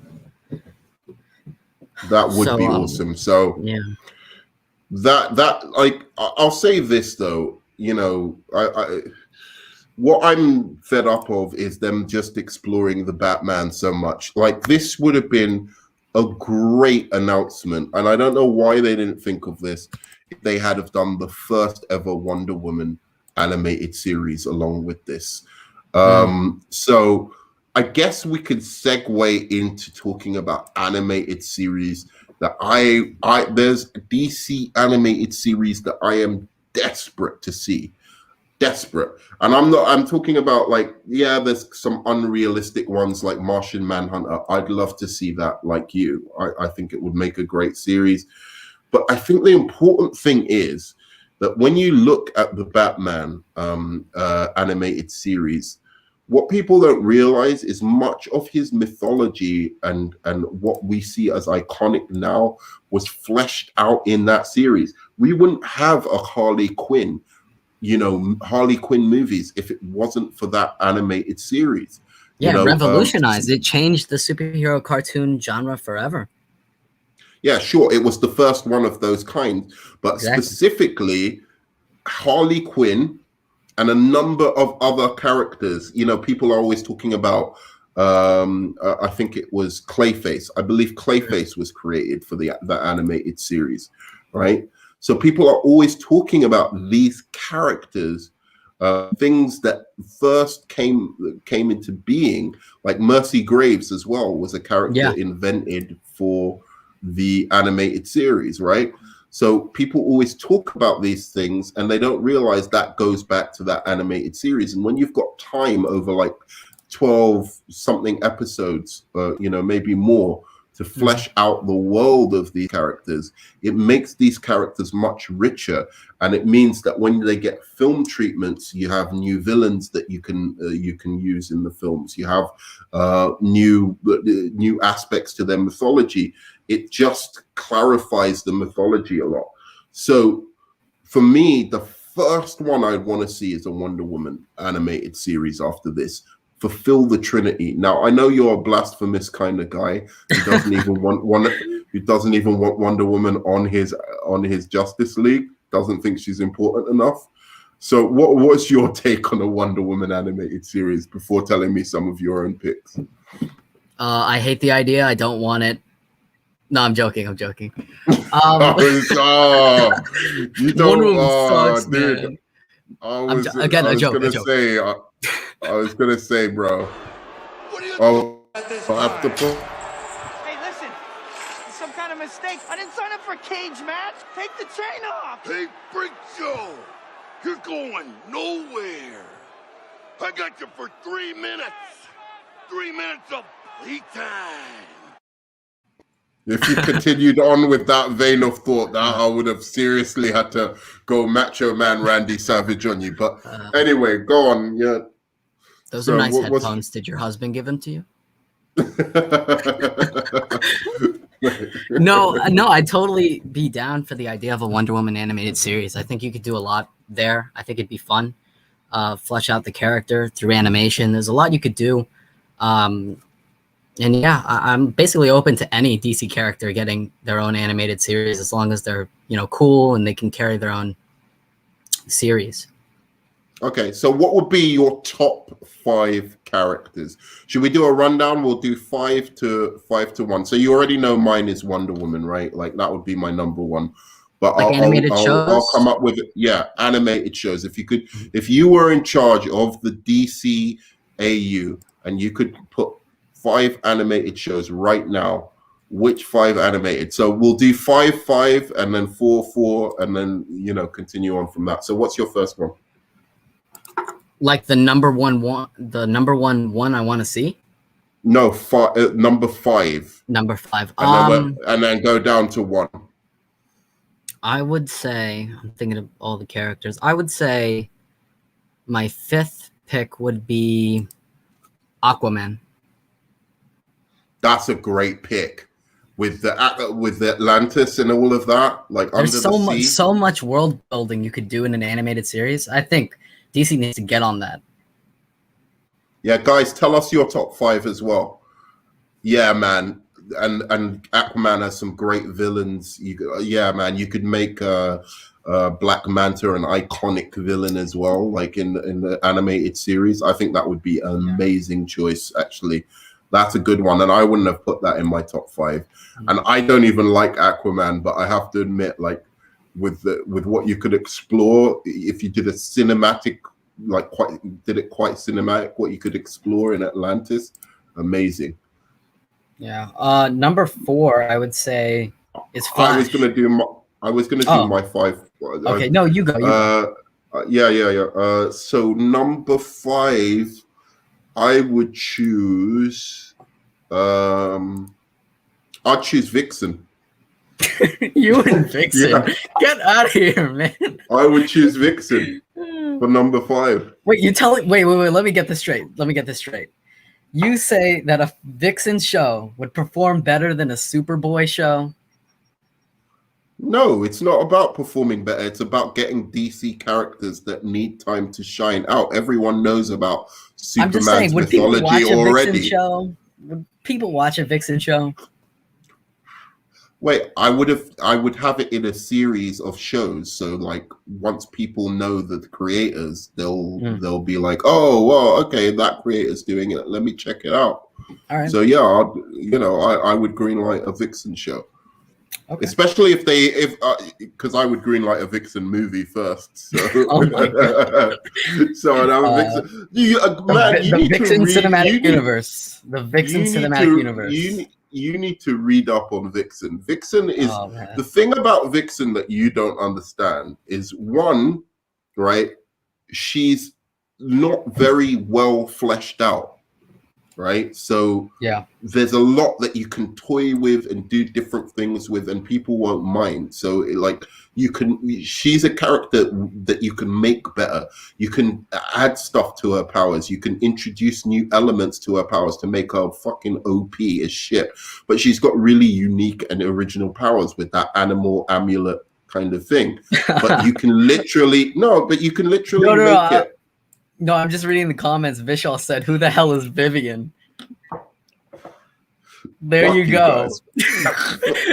That would be awesome. So yeah, I'll say this though, I what I'm fed up of is them just exploring the Batman so much. Like, this would have been a great announcement, and I don't know why they didn't think of this if they had have done the first ever Wonder Woman animated series along with this. So I guess we could segue into talking about animated series that there's a DC animated series that I am desperate to see. Desperate. And I'm talking about, like, there's some unrealistic ones like Martian Manhunter. I'd love to see that, like you. I think it would make a great series. But I think the important thing is that when you look at the Batman animated series, what people don't realize is much of his mythology and what we see as iconic now was fleshed out in that series. We wouldn't have a Harley Quinn movies if it wasn't for that animated series. Yeah, revolutionized. It changed the superhero cartoon genre forever. Yeah, sure. It was the first one of those kinds, but specifically Harley Quinn and a number of other characters. People are always talking about, I think it was Clayface. I believe Clayface was created for the animated series, right? So people are always talking about these characters, things that first came into being, like Mercy Graves as well was a character invented for the animated series, right? So people always talk about these things and they don't realize that goes back to that animated series. And when you've got time over like 12 something episodes, maybe more, to flesh out the world of these characters, it makes these characters much richer, and it means that when they get film treatments, you have new villains that you can use in the films. You have new aspects to their mythology. It just clarifies the mythology a lot. So for me, the first one I'd want to see is a Wonder Woman animated series after this. Fulfill the Trinity. Now, I know you're a blasphemous kind of guy who doesn't even want who doesn't even want Wonder Woman on his Justice League, doesn't think she's important enough. So what's your take on a Wonder Woman animated series before telling me some of your own picks? I hate the idea. I don't want it. No, I'm joking. You Wonder don't, Woman sucks, dude. man. I was A joke. gonna say, bro. What are you Oh, at this I have to time? put. Hey, listen. It's some kind of mistake. I didn't sign up for a cage match. Take the chain off. Hey, Freak Show, you're going nowhere. I got you for 3 minutes. 3 minutes of playtime. If you continued on with that vein of thought, that I would have seriously had to go Macho Man Randy Savage on you. But anyway, go on. Yeah. Those So are nice what's- headphones. Did your husband give them to you? No, I'd totally be down for the idea of a Wonder Woman animated series. I think you could do a lot there. I think it'd be fun. Flesh out the character through animation. There's a lot you could do. And yeah, I'm basically open to any DC character getting their own animated series as long as they're, cool and they can carry their own series. Okay, so what would be your top 5 characters? Should we do a rundown? We'll do 5 to 1. So you already know mine is Wonder Woman, right? Like that would be my number 1. But Like animated I'll shows? come up with animated shows. If you were in charge of the DC AU and you could put 5 animated shows right now, which 5 animated? So we'll do 5 and then 4 and then continue on from that. So what's your first one? Like the number one I want to see. No, number 5. Number 5. And then go down to 1. I would say, I'm thinking of all the characters. I would say my 5th pick would be Aquaman. That's a great pick with the Atlantis and all of that. Like There's under the sea. so much world building you could do in an animated series. I think DC needs to get on that. Yeah, guys, tell us your top 5 as well. Yeah, man, and Aquaman has some great villains. You could make Black Manta an iconic villain as well, like in the animated series. I think that would be an amazing choice, actually. That's a good one, and I wouldn't have put that in my top 5. And I don't even like Aquaman, but I have to admit, like with what you could explore if you did a cinematic, quite cinematic, what you could explore in Atlantis, amazing. Yeah. Number 4, I would say, is Flash. I was gonna do my 5. Okay, no, you go. So number 5. I would choose. I'd choose Vixen. You and Vixen, Yeah. Get out of here, man. I would choose Vixen for number 5. Wait, wait. Let me get this straight. You say that a Vixen show would perform better than a Superboy show? No, it's not about performing better. It's about getting DC characters that need time to shine out. Everyone knows about I'm just Superman's saying, would people watch mythology a already. Vixen show? Would people watch a Vixen show? Wait, I would have it in a series of shows. So like once people know the creators, they'll be like, oh, well, okay, that creator's doing it. Let me check it out. All right. So yeah, I would greenlight a Vixen show. Okay. Especially because I would greenlight a Vixen movie first. So, Oh my God. So I'd have a Vixen. The Vixen Cinematic Universe. The Vixen Cinematic Universe. You need to read up on Vixen. Vixen is the thing about Vixen that you don't understand is one, right? She's not very well fleshed out. Right, so there's a lot that you can toy with and do different things with, and people won't mind. So, she's a character that you can make better. You can add stuff to her powers. You can introduce new elements to her powers to make her fucking OP as shit. But she's got really unique and original powers with that animal amulet kind of thing. But you can literally make it. No, I'm just reading the comments. Vishal said, "Who the hell is Vivian?" There Fuck you you go. guys.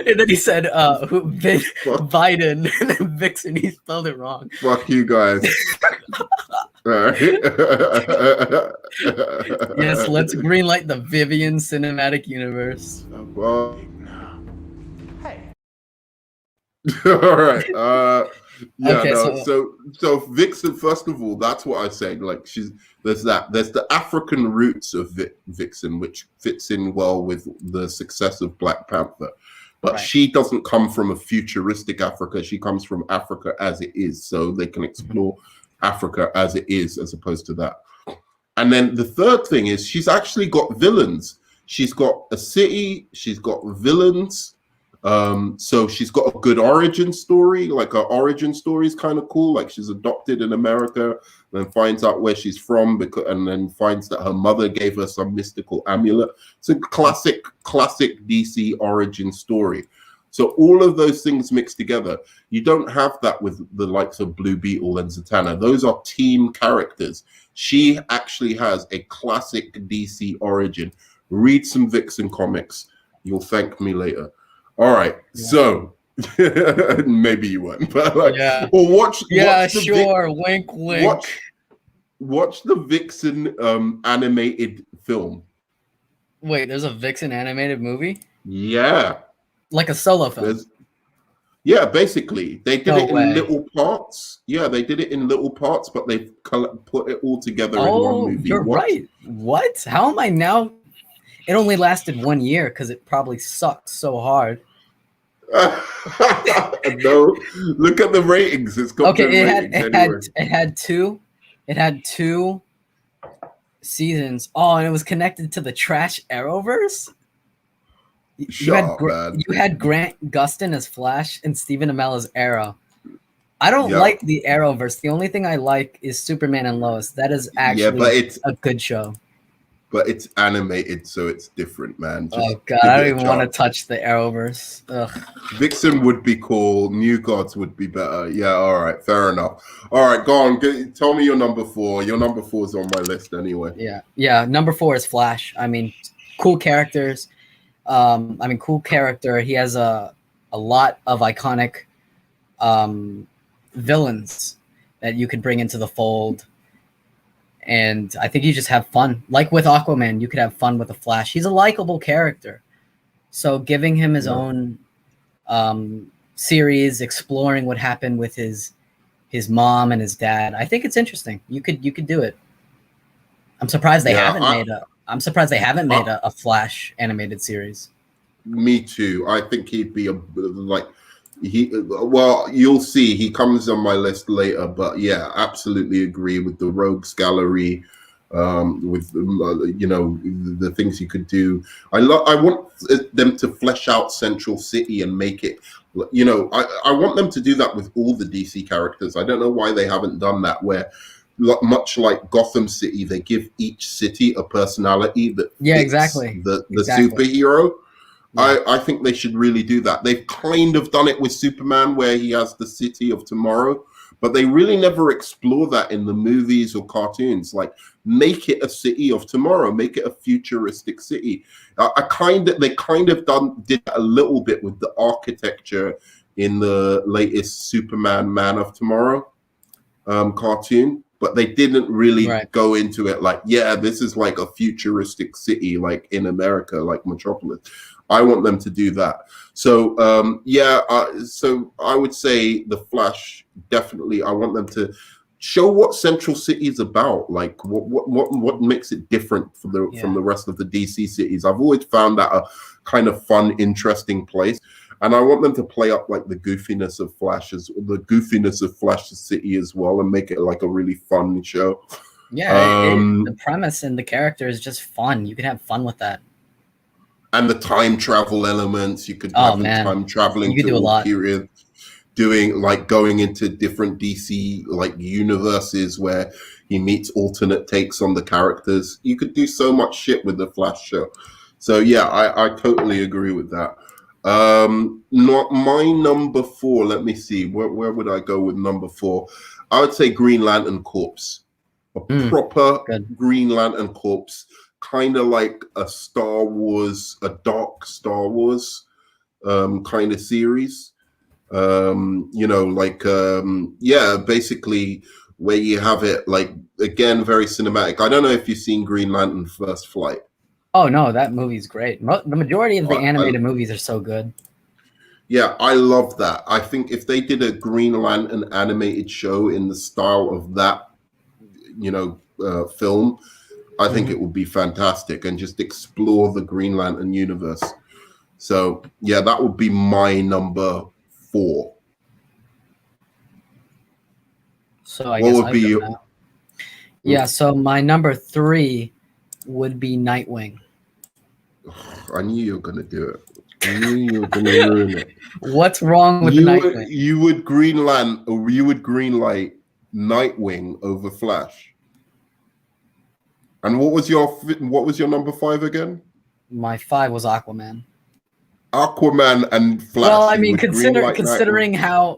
And then he said, Fuck, Biden, and then Vixen, he spelled it wrong. fuck you guys. All right. Yes, let's greenlight the Vivian cinematic universe. Well, Hey, all right. Yeah. Okay, No. so- So Vixen. First of all, that's what I said. Like there's the African roots of Vixen, which fits in well with the success of Black Panther. But Right. she doesn't come from a futuristic Africa. She comes from Africa as it is, so they can explore Africa as it is, as opposed to that. And then the third thing is she's actually got villains. She's got a city. She's got villains. So she's got a good origin story. Like her origin story is kind of cool. Like she's adopted in America, then finds out where she's from, and then finds that her mother gave her some mystical amulet. It's a classic DC origin story. So all of those things mixed together. You don't have that with the likes of Blue Beetle and Zatanna. Those are team characters. She actually has a classic DC origin. Read some Vixen comics. You'll thank me later. All right, so maybe you won't, but like, Yeah. or watch. Yeah, watch the sure. Wink, wink. Watch the Vixen animated film. Wait, there's a Vixen animated movie? Yeah, Like a solo film? there's. Yeah, basically, they did No it way. in little parts. Yeah, they did it in little parts, but they put it all together in one Oh, movie. you're Watch- right. What? How am I now? It only lasted 1 year because it probably sucked so hard. No, look at the ratings. It's got Okay, good it ratings had anyway. it had two seasons. Oh, and it was connected to the Trash Arrowverse. Shut up, man. You had Grant Gustin as Flash and Stephen Amell as Arrow. I don't Yeah. like the Arrowverse. The only thing I like is Superman and Lois. That is actually Yeah, but it's a good show. animated, so it's different, man. Just Oh god, give I it don't a even want to chance. touch the Arrowverse. Ugh. Vixen would be cool. New Gods would be better. Yeah, all right, fair enough. All right, go on. Tell me your number 4. Your number 4 is on my list anyway. Yeah. Number 4 is Flash. I mean, cool characters. Cool character. He has a lot of iconic villains that you could bring into the fold. And I think you just have fun. Like with Aquaman, you could have fun with the Flash. He's a likable character. So giving him his own series, exploring what happened with his mom and his dad, I think it's interesting. You could do it. I'm surprised they haven't made a Flash animated series. Me too. I think he'd be you'll see. He comes on my list later, but yeah, absolutely agree with the Rogues Gallery, with the things you could do. I want them to flesh out Central City and make it. I want them to do that with all the DC characters. I don't know why they haven't done that. Where much like Gotham City, they give each city a personality that fits Exactly. the Exactly. superhero. Yeah. I think they should really do that. They've kind of done it with Superman, where he has the city of tomorrow, but they really never explore that in the movies or cartoons. Like, make it a city of tomorrow, make it a futuristic city. They kind of did that a little bit with the architecture in the latest Superman Man of Tomorrow cartoon, but they didn't really go into it like, yeah, this is like a futuristic city, like in America, like Metropolis. I want them to do that. So so I would say the Flash, definitely. I want them to show what Central City is about, like what makes it different from the rest of the DC cities. I've always found that a kind of fun, interesting place, and I want them to play up like the goofiness of Flash's city as well, and make it like a really fun show. Yeah, the premise and the character is just fun. You can have fun with that. And the time travel elements, you could have time traveling you could to do a all lot. periods, going into different DC like universes where he meets alternate takes on the characters. You could do so much shit with the Flash show. So yeah, I totally agree with that. Not my number 4. Let me see. Where would I go with number 4? I would say Green Lantern Corps. A proper Green Lantern Corps. kind of like a Star Wars, a dark Star Wars kind of series. You know, like yeah, basically where you have it like again very cinematic. I don't know if you've seen Green Lantern First Flight. Oh no, that movie's great. The majority of the animated movies are so good. Yeah, I love that. I think if they did a Green Lantern animated show in the style of that, you know, film, I think it would be fantastic and just explore the Green Lantern universe. So yeah, that would be my number 4. So I guess I go now. Yeah, so my number 3 would be Nightwing. I knew you were gonna do it. I knew you were gonna ruin it. What's wrong with Nightwing? You would greenlight Nightwing over Flash. And what was your number 5 again? My 5 was Aquaman. Aquaman and Flash. Well, I mean, considering how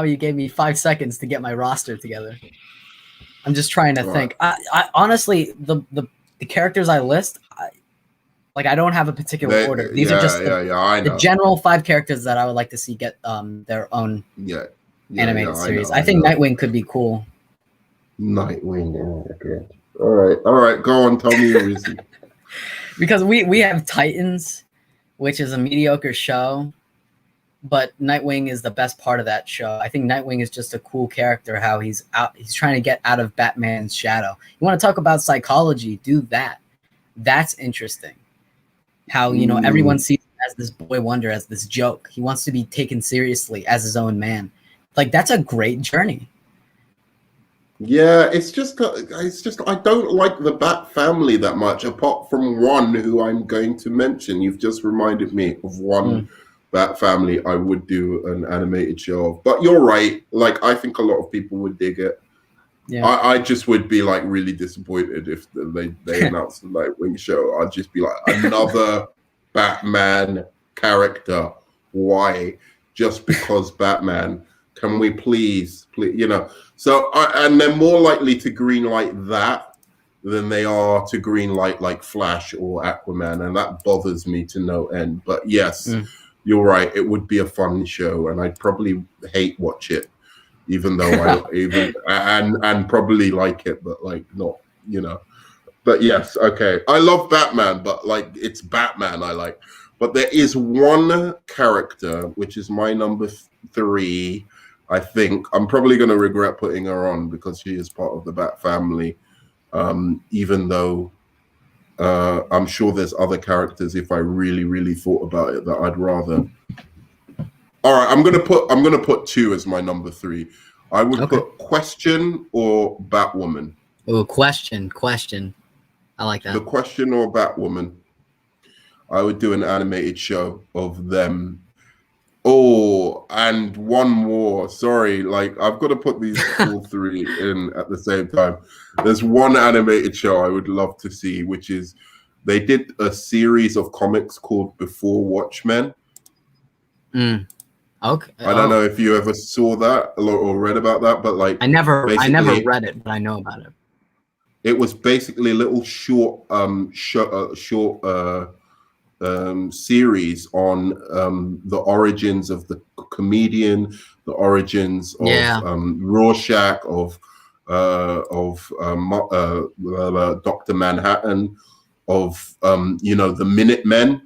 you gave me 5 seconds to get my roster together, I'm just trying to think. I honestly, the characters I list, I don't have a particular order. These are just the general 5 characters that I would like to see get their own animated series. I think Nightwing could be cool. Nightwing. Oh, okay. All right. Go on. Tell me your reason. Because we have Titans, which is a mediocre show, but Nightwing is the best part of that show. I think Nightwing is just a cool character. How he's trying to get out of Batman's shadow. You want to talk about psychology? Do that. That's interesting. How, you know, everyone sees him as this boy wonder, as this joke. He wants to be taken seriously as his own man. Like, that's a great journey. Yeah, it's just I don't like the Bat family that much, apart from one who I'm going to mention. You've just reminded me of one Bat family I would do an animated show of. But you're right. Like, I think a lot of people would dig it. Yeah. I just would be like really disappointed if they announced the Nightwing show. I'd just be like, another Batman character. Why? Just because Batman? Can we please, you know? So, and they're more likely to greenlight that than they are to greenlight like Flash or Aquaman, and that bothers me to no end. But yes, you're right. It would be a fun show, and I'd probably hate watch it, even though and probably like it, but like not, you know. But yes, okay. I love Batman, but like it's Batman I like. But there is one character which is my number 3. I think I'm probably going to regret putting her on because she is part of the Bat family, even though I'm sure there's other characters, if I really, really thought about it, that I'd rather. All right, I'm gonna put 2 as my number 3. I would put Question or Batwoman. Oh, Question. I like that. The Question or Batwoman. I would do an animated show of them. Oh, and one more. Sorry, like I've got to put these all 3 in at the same time. There's one animated show I would love to see, which is they did a series of comics called Before Watchmen. Okay. I don't know if you ever saw that or read about that, but like I never read it, but I know about it. It was basically a little short series on the origins of the comedian, the origins of Rorschach, of Dr. Manhattan, of you know, the Minutemen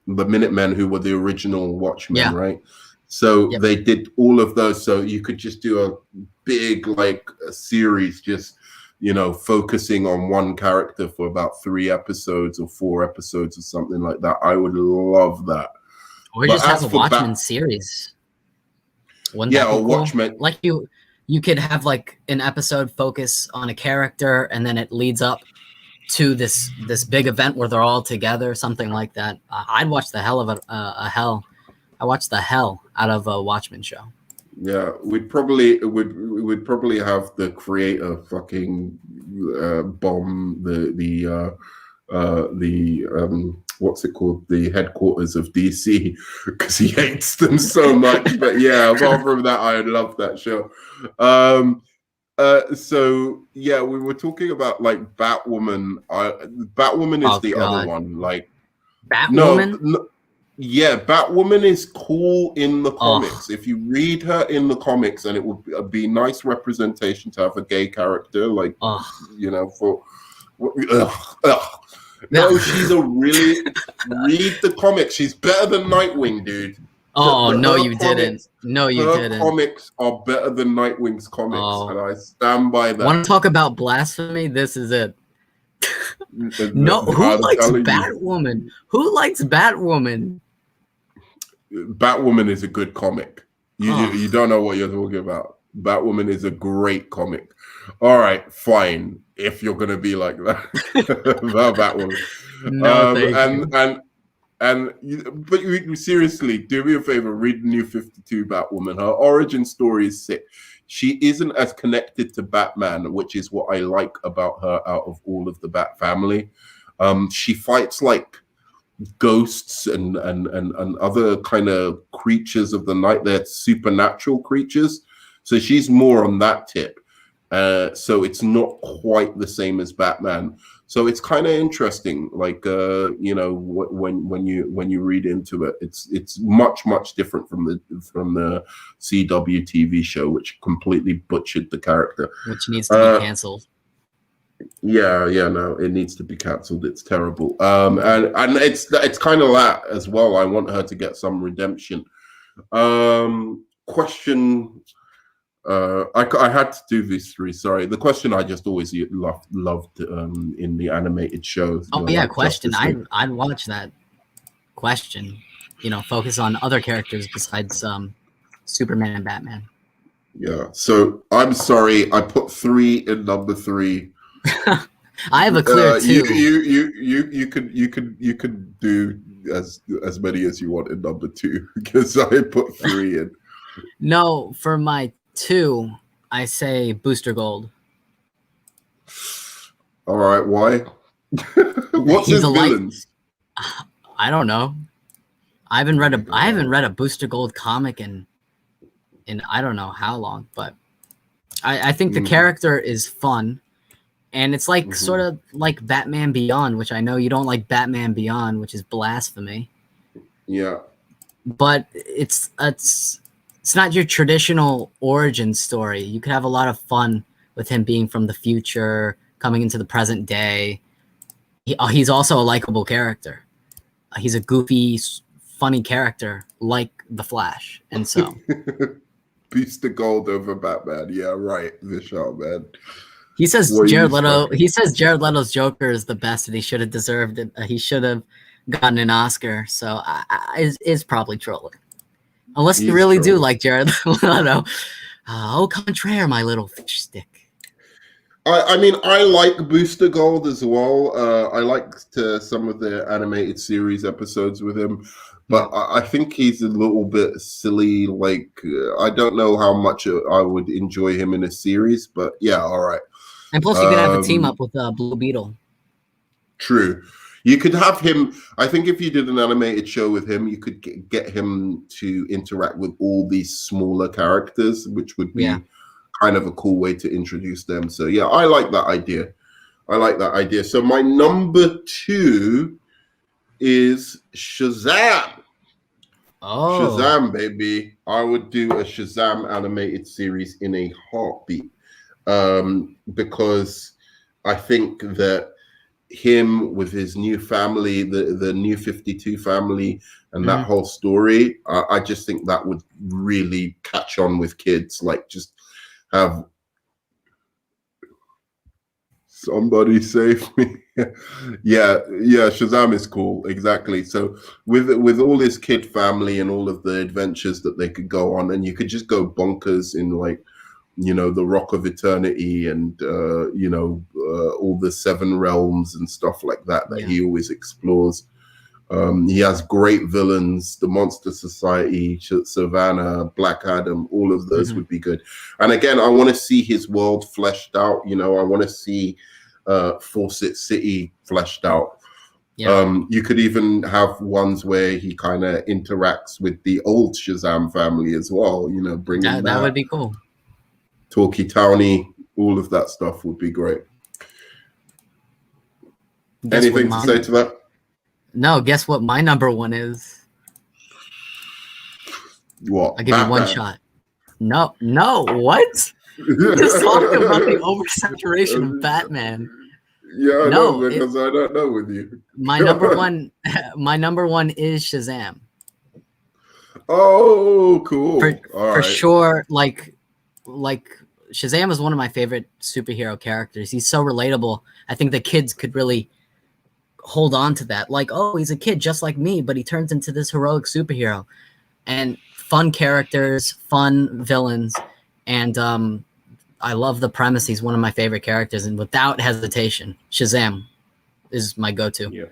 who were the original Watchmen, right? So they did all of those, so you could just do a big like a series, just, you know, focusing on one character for about 3 episodes or 4 episodes or something like that. I would love that. Or just have a Watchmen series. Wouldn't that be cool? Watchmen. Like you could have like an episode focus on a character, and then it leads up to this big event where they're all together, something like that. I'd watch the hell of I watched the hell out of a Watchmen show. Yeah, we'd probably have the creator fucking bomb the what's it called, the headquarters of DC, because he hates them so much. But yeah, apart from that, I love that show. So yeah, we were talking about like Batwoman. Batwoman is the God. other one. Like, Batwoman? no, yeah, Batwoman is cool in the comics. If you read her in the comics, and it would be nice representation to have a gay character, like for. No, she's a really read the comics. She's better than Nightwing, dude. No, you didn't. No, you didn't. Comics are better than Nightwing's comics, and I stand by that. Want to talk about blasphemy? This is it. No, who likes Batwoman? Who likes Batwoman? Batwoman is a good comic. You don't know what you're talking about. Batwoman is a great comic. All right, fine. If you're gonna be like that about Batwoman, but you, seriously, do me a favor. Read the New 52 Batwoman. Her origin story is sick. She isn't as connected to Batman, which is what I like about her out of all of the Bat family. She fights like ghosts and other kind of creatures of the night. They're supernatural creatures. So she's more on that tip. So it's not quite the same as Batman. So it's kind of interesting, like when you read into it, it's much different from the CW TV show, which completely butchered the character, which needs to be canceled. Yeah, no, it needs to be cancelled. It's terrible. And it's kind of that as well. I want her to get some redemption. Question. I had to do these three. Sorry, the question I just always loved in the animated shows. Question. I'd watch that. Question. Focus on other characters besides Superman and Batman. Yeah. So I'm sorry, I put 3 in number 3. I have a clear 2. You could do as many as you want in number 2 because I put 3 in. No, for my 2, I say Booster Gold. All right, why? What's his villains? I don't know. I haven't read a Booster Gold comic in I don't know how long, but I think the character is fun, and it's like sort of like Batman Beyond, which I know you don't like Batman Beyond, which is blasphemy. Yeah, but it's not your traditional origin story. You could have a lot of fun with him being from the future, coming into the present day. He's also a likable character. He's a goofy, funny character like the Flash, and so Booster Gold over Batman. Yeah, right. The shot, man. He says Jared Leto. He says Jared Leto's Joker is the best, and he should have deserved it. He should have gotten an Oscar. So is probably trolling. Unless you really do like Jared Leto. Au contraire, my little fish stick. I mean, I like Booster Gold as well. I liked some of the animated series episodes with him, but I think he's a little bit silly. Like, I don't know how much I would enjoy him in a series, but yeah, all right. And plus, you could have a team up with Blue Beetle. True. You could have him. I think if you did an animated show with him, you could get him to interact with all these smaller characters, which would be kind of a cool way to introduce them. So yeah, I like that idea. So my number 2 is Shazam. Oh, Shazam, baby! I would do a Shazam animated series in a heartbeat, because I think that him with his new family, the New 52 family, and that whole story, I just think that would really catch on with kids. Like, just have somebody save me. yeah, Shazam is cool. Exactly. So with all his kid family and all of the adventures that they could go on, and you could just go bonkers in, like, the Rock of Eternity and all the 7 realms and stuff like that he always explores. He has great villains, the Monster Society, Savannah, Black Adam, all of those would be good. And again, I want to see his world fleshed out. I want to see Fawcett City fleshed out. You could even have ones where he kind of interacts with the old Shazam family as well, bringing that would be cool. Talkie Townie all of that stuff would be great. Guess Anything what to my- say to that? No, guess what my number one is? What? I'll give you one Batman. shot. No, what? Just talking about the oversaturation of Batman. Yeah, I No, know, because I don't know with you. My number one, my number one is Shazam. Oh, cool. For, All for right. sure, like Shazam is one of my favorite superhero characters. He's so relatable. I think the kids could really hold on to that. Like, oh, he's a kid just like me, but he turns into this heroic superhero. And fun characters, fun villains, and I love the premise. He's one of my favorite characters, and without hesitation, Shazam is my go-to. Yeah.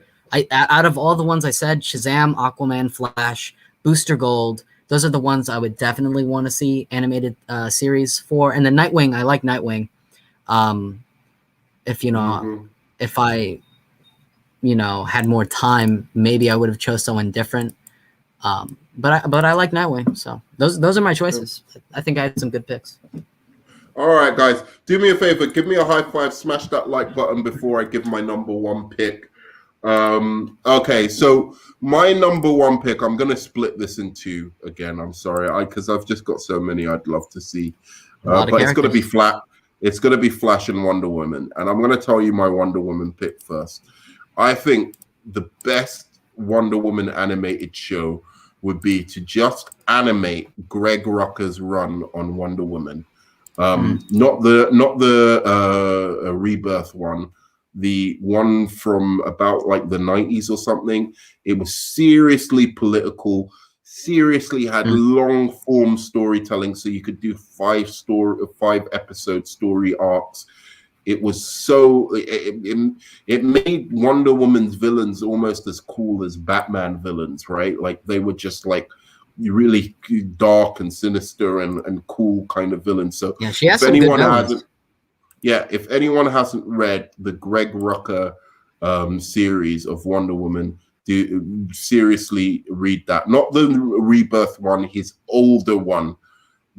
Out of all the ones I said, Shazam, Aquaman, Flash, Booster Gold, those are the ones I would definitely want to see animated series for. And then Nightwing, I like Nightwing. If if I had more time, maybe I would have chose someone different. But I like Nightwing, so those are my choices. I think I had some good picks. All right, guys, do me a favor, give me a high five, smash that like button before I give my number one pick. Okay, so my number one pick, I'm gonna split this in two again. I'm sorry, because I've just got so many I'd love to see, but it's gonna be flat. It's gonna be Flash and Wonder Woman, and I'm gonna tell you my Wonder Woman pick first. I think the best Wonder Woman animated show would be to just animate Greg Rucka's run on Wonder Woman. Not the Rebirth one, the one from about like the 90s or something. It was seriously political, seriously had long form storytelling, so you could do 5 episode story arcs. It was so it made Wonder Woman's villains almost as cool as Batman villains, right? Like they were just like really dark and sinister and cool kind of villains. So yeah, she has some good villains. If anyone hasn't read the Greg Rucka series of Wonder Woman, do seriously read that. Not the Rebirth one, his older one.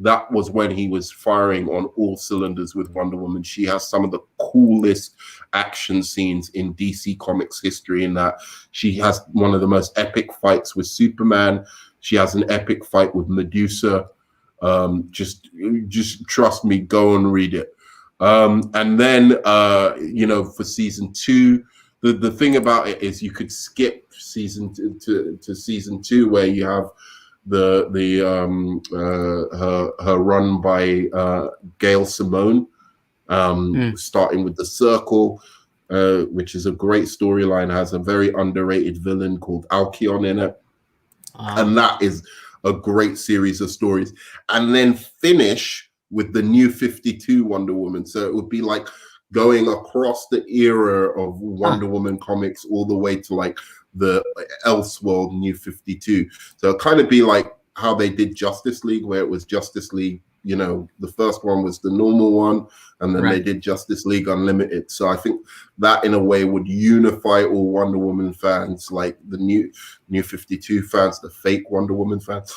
That was when he was firing on all cylinders with Wonder Woman. She has some of the coolest action scenes in DC Comics history, in that she has one of the most epic fights with Superman. She has an epic fight with Medusa. Just trust me, go and read it. And then, for season 2, the thing about it is you could skip season to season 2, where you have her run by Gail Simone, starting with The Circle, which is a great storyline, has a very underrated villain called Alcyon in it. And that is a great series of stories. And then finish with the New 52 Wonder Woman. So it would be like going across the era of Wonder Woman comics all the way to like the Elseworld New 52. So it'd kind of be like how they did Justice League, where it was Justice League, the first one was the normal one, and then they did Justice League Unlimited. So I think that in a way would unify all Wonder Woman fans, like the new 52 fans, the fake Wonder Woman fans,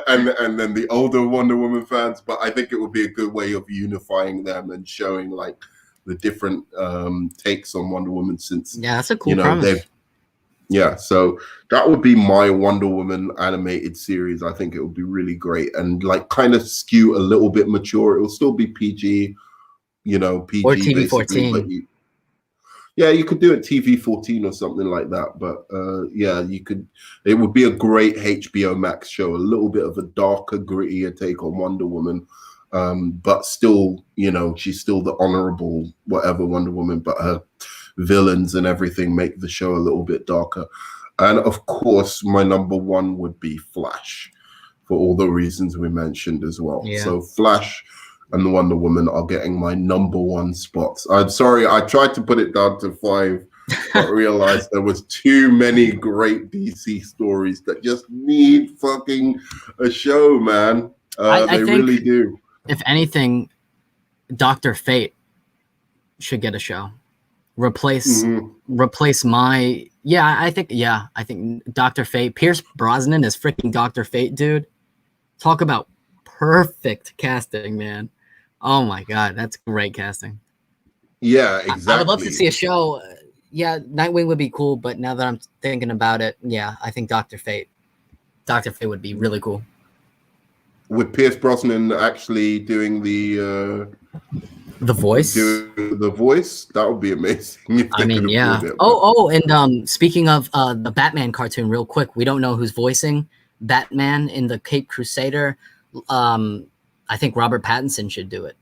and then the older Wonder Woman fans. But I think it would be a good way of unifying them and showing like the different takes on Wonder Woman, since that's a cool premise. So that would be my Wonder Woman animated series. I think it would be really great and like kind of skew a little bit mature. It will still be PG, PG or TV-14. You could do it TV-14 or something like that. But you could. It would be a great HBO Max show, a little bit of a darker, grittier take on Wonder Woman. But still, she's still the honorable whatever Wonder Woman, but her villains and everything make the show a little bit darker. And of course, my number one would be Flash, for all the reasons we mentioned as well. So Flash and Wonder Woman are getting my number one spots. I'm sorry, I tried to put it down to 5, but realized there was too many great DC stories that just need fucking a show, man. I think really do. If anything, Dr. Fate should get a show. Replace my I think Dr. Fate. Pierce Brosnan is freaking Dr. Fate, dude. Talk about perfect casting, man. Oh my god, that's great casting. Yeah, exactly. I would love to see a show. Yeah, Nightwing would be cool, but now that I'm thinking about it, yeah, I think Dr. Fate would be really cool. With Pierce Brosnan actually doing the voice, that would be amazing. I mean, yeah. And speaking of the Batman cartoon, real quick, we don't know who's voicing Batman in the Cape Crusader. I think Robert Pattinson should do it.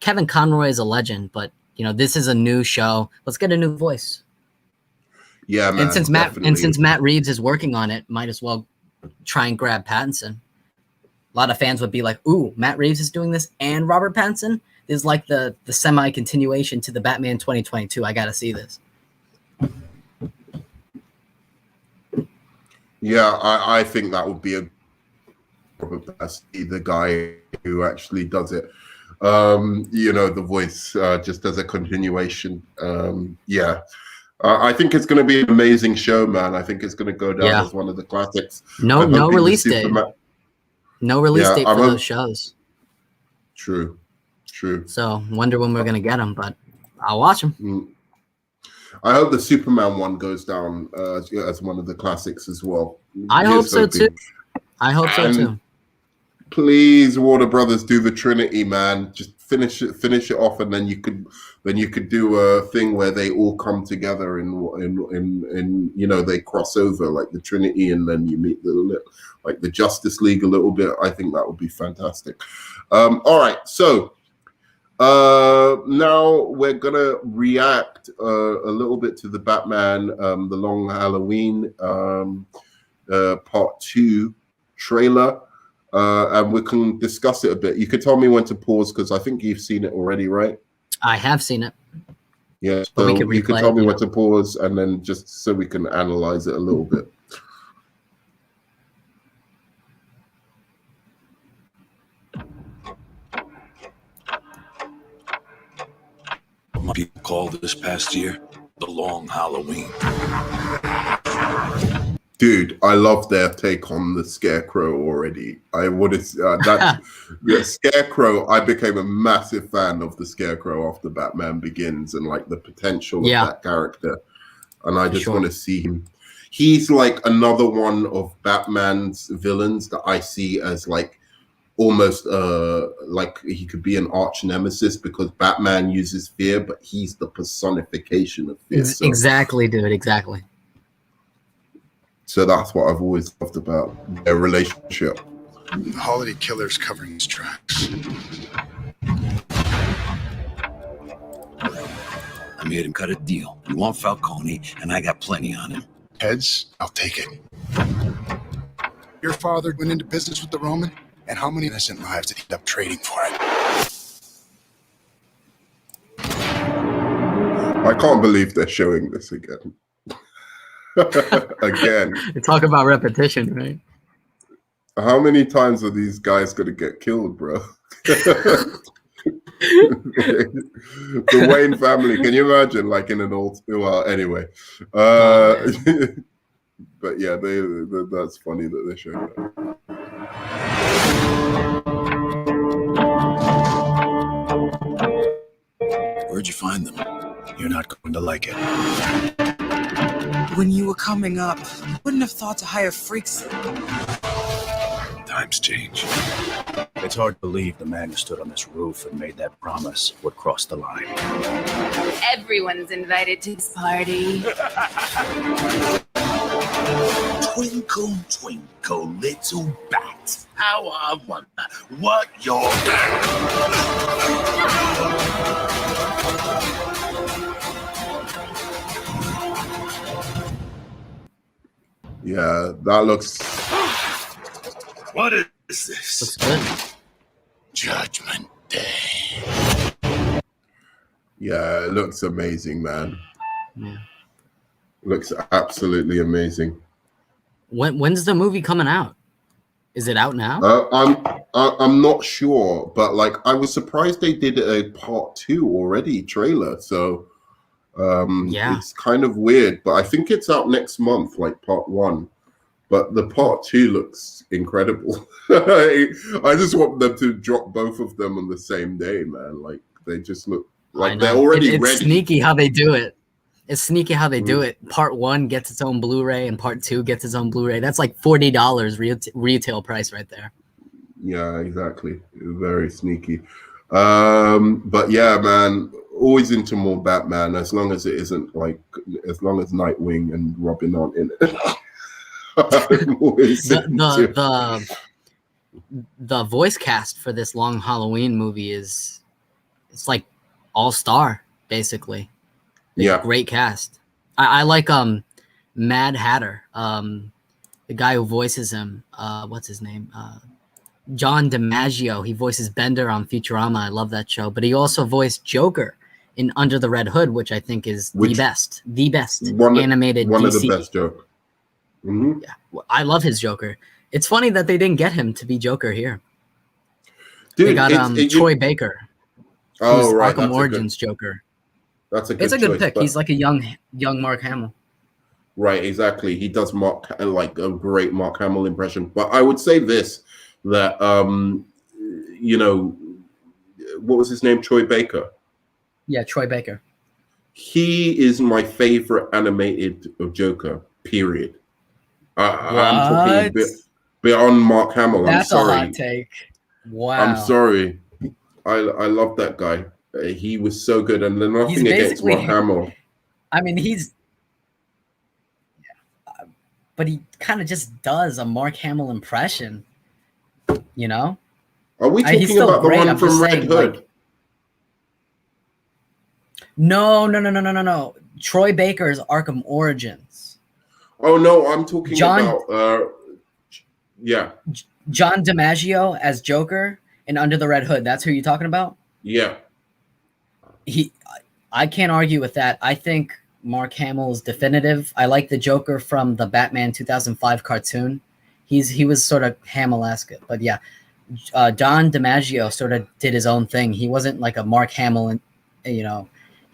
Kevin Conroy is a legend, but this is a new show. Let's get a new voice. Yeah, man. And since Matt Reeves is working on it, might as well try and grab Pattinson. A lot of fans would be like, "Ooh, Matt Reeves is doing this, and Robert Pattinson is like the semi continuation to the Batman 2022. I got to see this." Yeah, I think that would be the guy who actually does it. The voice just as a continuation. I think it's going to be an amazing show, man. I think it's going to go down as one of the classics. No release date. No release date for those shows. True. So wonder when we're going to get them, but I'll watch them. I hope the Superman one goes down as one of the classics as well. I hope so too. Please, Warner Brothers, do the Trinity, man. Just finish it off, and then you could do a thing where they all come together in they cross over like the Trinity, and then you meet the Justice League a little bit. I think that would be fantastic. All right, so now we're gonna react a little bit to the Batman, the Long Halloween Part 2 trailer. And we can discuss it a bit. You could tell me when to pause because I think you've seen it already, right? I have seen it. Yeah, so you can tell me when to pause, and then just so we can analyze it a little bit. People call this past year the Long Halloween. Dude, I love their take on the Scarecrow already. Scarecrow. I became a massive fan of the Scarecrow after Batman Begins and like the potential of that character. And I just want to see him. He's like another one of Batman's villains that I see as like almost like he could be an arch nemesis because Batman uses fear, but he's the personification of fear. So. Exactly, dude. Exactly. So that's what I've always loved about their relationship. The Holiday Killer's covering his tracks. I made him cut a deal. You want Falcone, and I got plenty on him. Heads, I'll take it. Your father went into business with the Roman, and how many innocent lives did he end up trading for it? I can't believe they're showing this again. Again. Talk about repetition, right? How many times are these guys going to get killed, bro? The Wayne family. Can you imagine, like in an old? Well, anyway. But yeah, that's funny that they're showing that. Where'd you find them? You're not going to like it. When you were coming up, you wouldn't have thought to hire freaks. Times change. It's hard to believe the man who stood on this roof and made that promise would cross the line. Everyone's invited to this party. Twinkle, twinkle, little bat. How I wonder what you're... Yeah, that looks... What is this? Looks good. Judgment Day. Yeah, it looks amazing, man. Yeah. Looks absolutely amazing. When's the movie coming out? Is it out now? I'm not sure, but like I was surprised they did a part 2 already trailer. So yeah, it's kind of weird, but I think it's out next month, like part 1. but the part 2 looks incredible. I just want them to drop both of them on the same day, man. Like they just look like they're already it's ready. Sneaky how they do it. It's sneaky how they do it. Part 1 gets its own Blu-ray, and Part 2 gets its own Blu-ray. That's like $40 retail price right there. Yeah, exactly. Very sneaky. But yeah, man, always into more Batman as long as it isn't like as long as Nightwing and Robin aren't in it. The voice cast for this Long Halloween movie it's like all-star basically. Yeah, great cast. I like Mad Hatter, the guy who voices him. What's his name? John DiMaggio. He voices Bender on Futurama. I love that show. But he also voiced Joker in Under the Red Hood, which I think is the best animated one DC. of the best Joker. Mm-hmm. Yeah, I love his Joker. It's funny that they didn't get him to be Joker here. Dude, they got Troy Baker. Oh, right. Arkham Origins Joker. That's a good It's a good choice, pick. He's like a young Mark Hamill. Right, exactly. He does like a great Mark Hamill impression. But I would say this, that you know, what was his name? Troy Baker. Yeah, Troy Baker. He is my favorite animated Joker, period. I'm talking beyond Mark Hamill. That's I'm sorry. a hot take. Wow. I'm sorry. I love that guy. He was so good, and nothing against Mark Hamill. I mean, but he kind of just does a Mark Hamill impression, you know? Are we talking about the one from Red Hood? Like, no. Troy Baker's Arkham Origins. Oh no, I'm talking about yeah. John DiMaggio as Joker in Under the Red Hood. That's who you're talking about? Yeah. I can't argue with that. I think Mark Hamill is definitive. I like the Joker from the Batman 2005 cartoon. He was sort of Hamill-esque, but yeah, John DiMaggio sort of did his own thing. He wasn't like a Mark Hamill, and he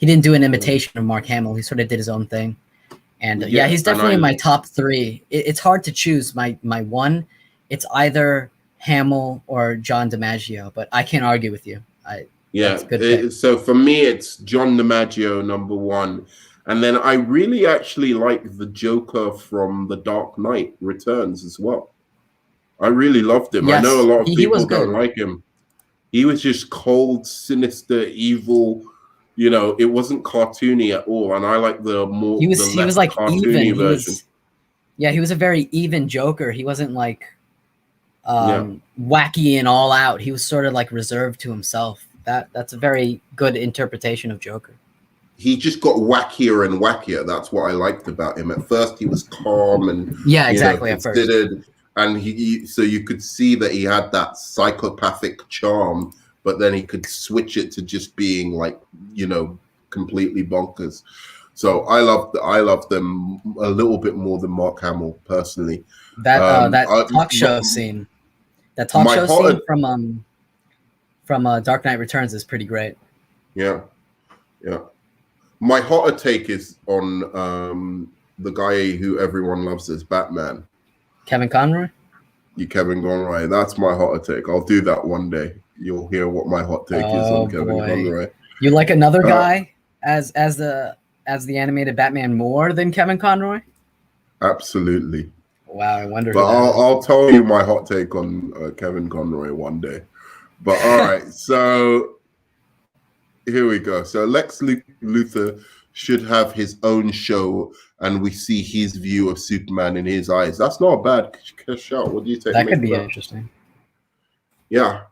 didn't do an imitation of Mark Hamill. He sort of did his own thing, and yeah, he's definitely in my top 3. It's hard to choose my one. It's either Hamill or John DiMaggio, but I can't argue with you. So for me, it's John DiMaggio number 1. And then I really actually like the Joker from The Dark Knight Returns as well. I really loved him. Yes, I know a lot of people don't like him. He was just cold, sinister, evil. It wasn't cartoony at all. And I like the more he was like even version. He was a very even Joker. He wasn't like wacky and all out. He was sort of like reserved to himself. That's a very good interpretation of Joker. He just got wackier and wackier. That's what I liked about him. At first, he was calm and exactly. Considered, and so you could see that he had that psychopathic charm, but then he could switch it to just being like completely bonkers. So I loved them a little bit more than Mark Hamill personally. That talk show scene, from Dark Knight Returns is pretty great. Yeah. My hotter take is on the guy who everyone loves as Batman. Kevin Conroy? Kevin Conroy. That's my hotter take. I'll do that one day. You'll hear what my hot take is on Kevin Conroy. You like another guy as the animated Batman more than Kevin Conroy? Absolutely. Wow, I wonder. But I'll tell you my hot take on Kevin Conroy one day. But all right, so here we go. So Lex Luthor should have his own show, and we see his view of Superman in his eyes. That's not a bad shout. What do you think? That could be interesting. Yeah,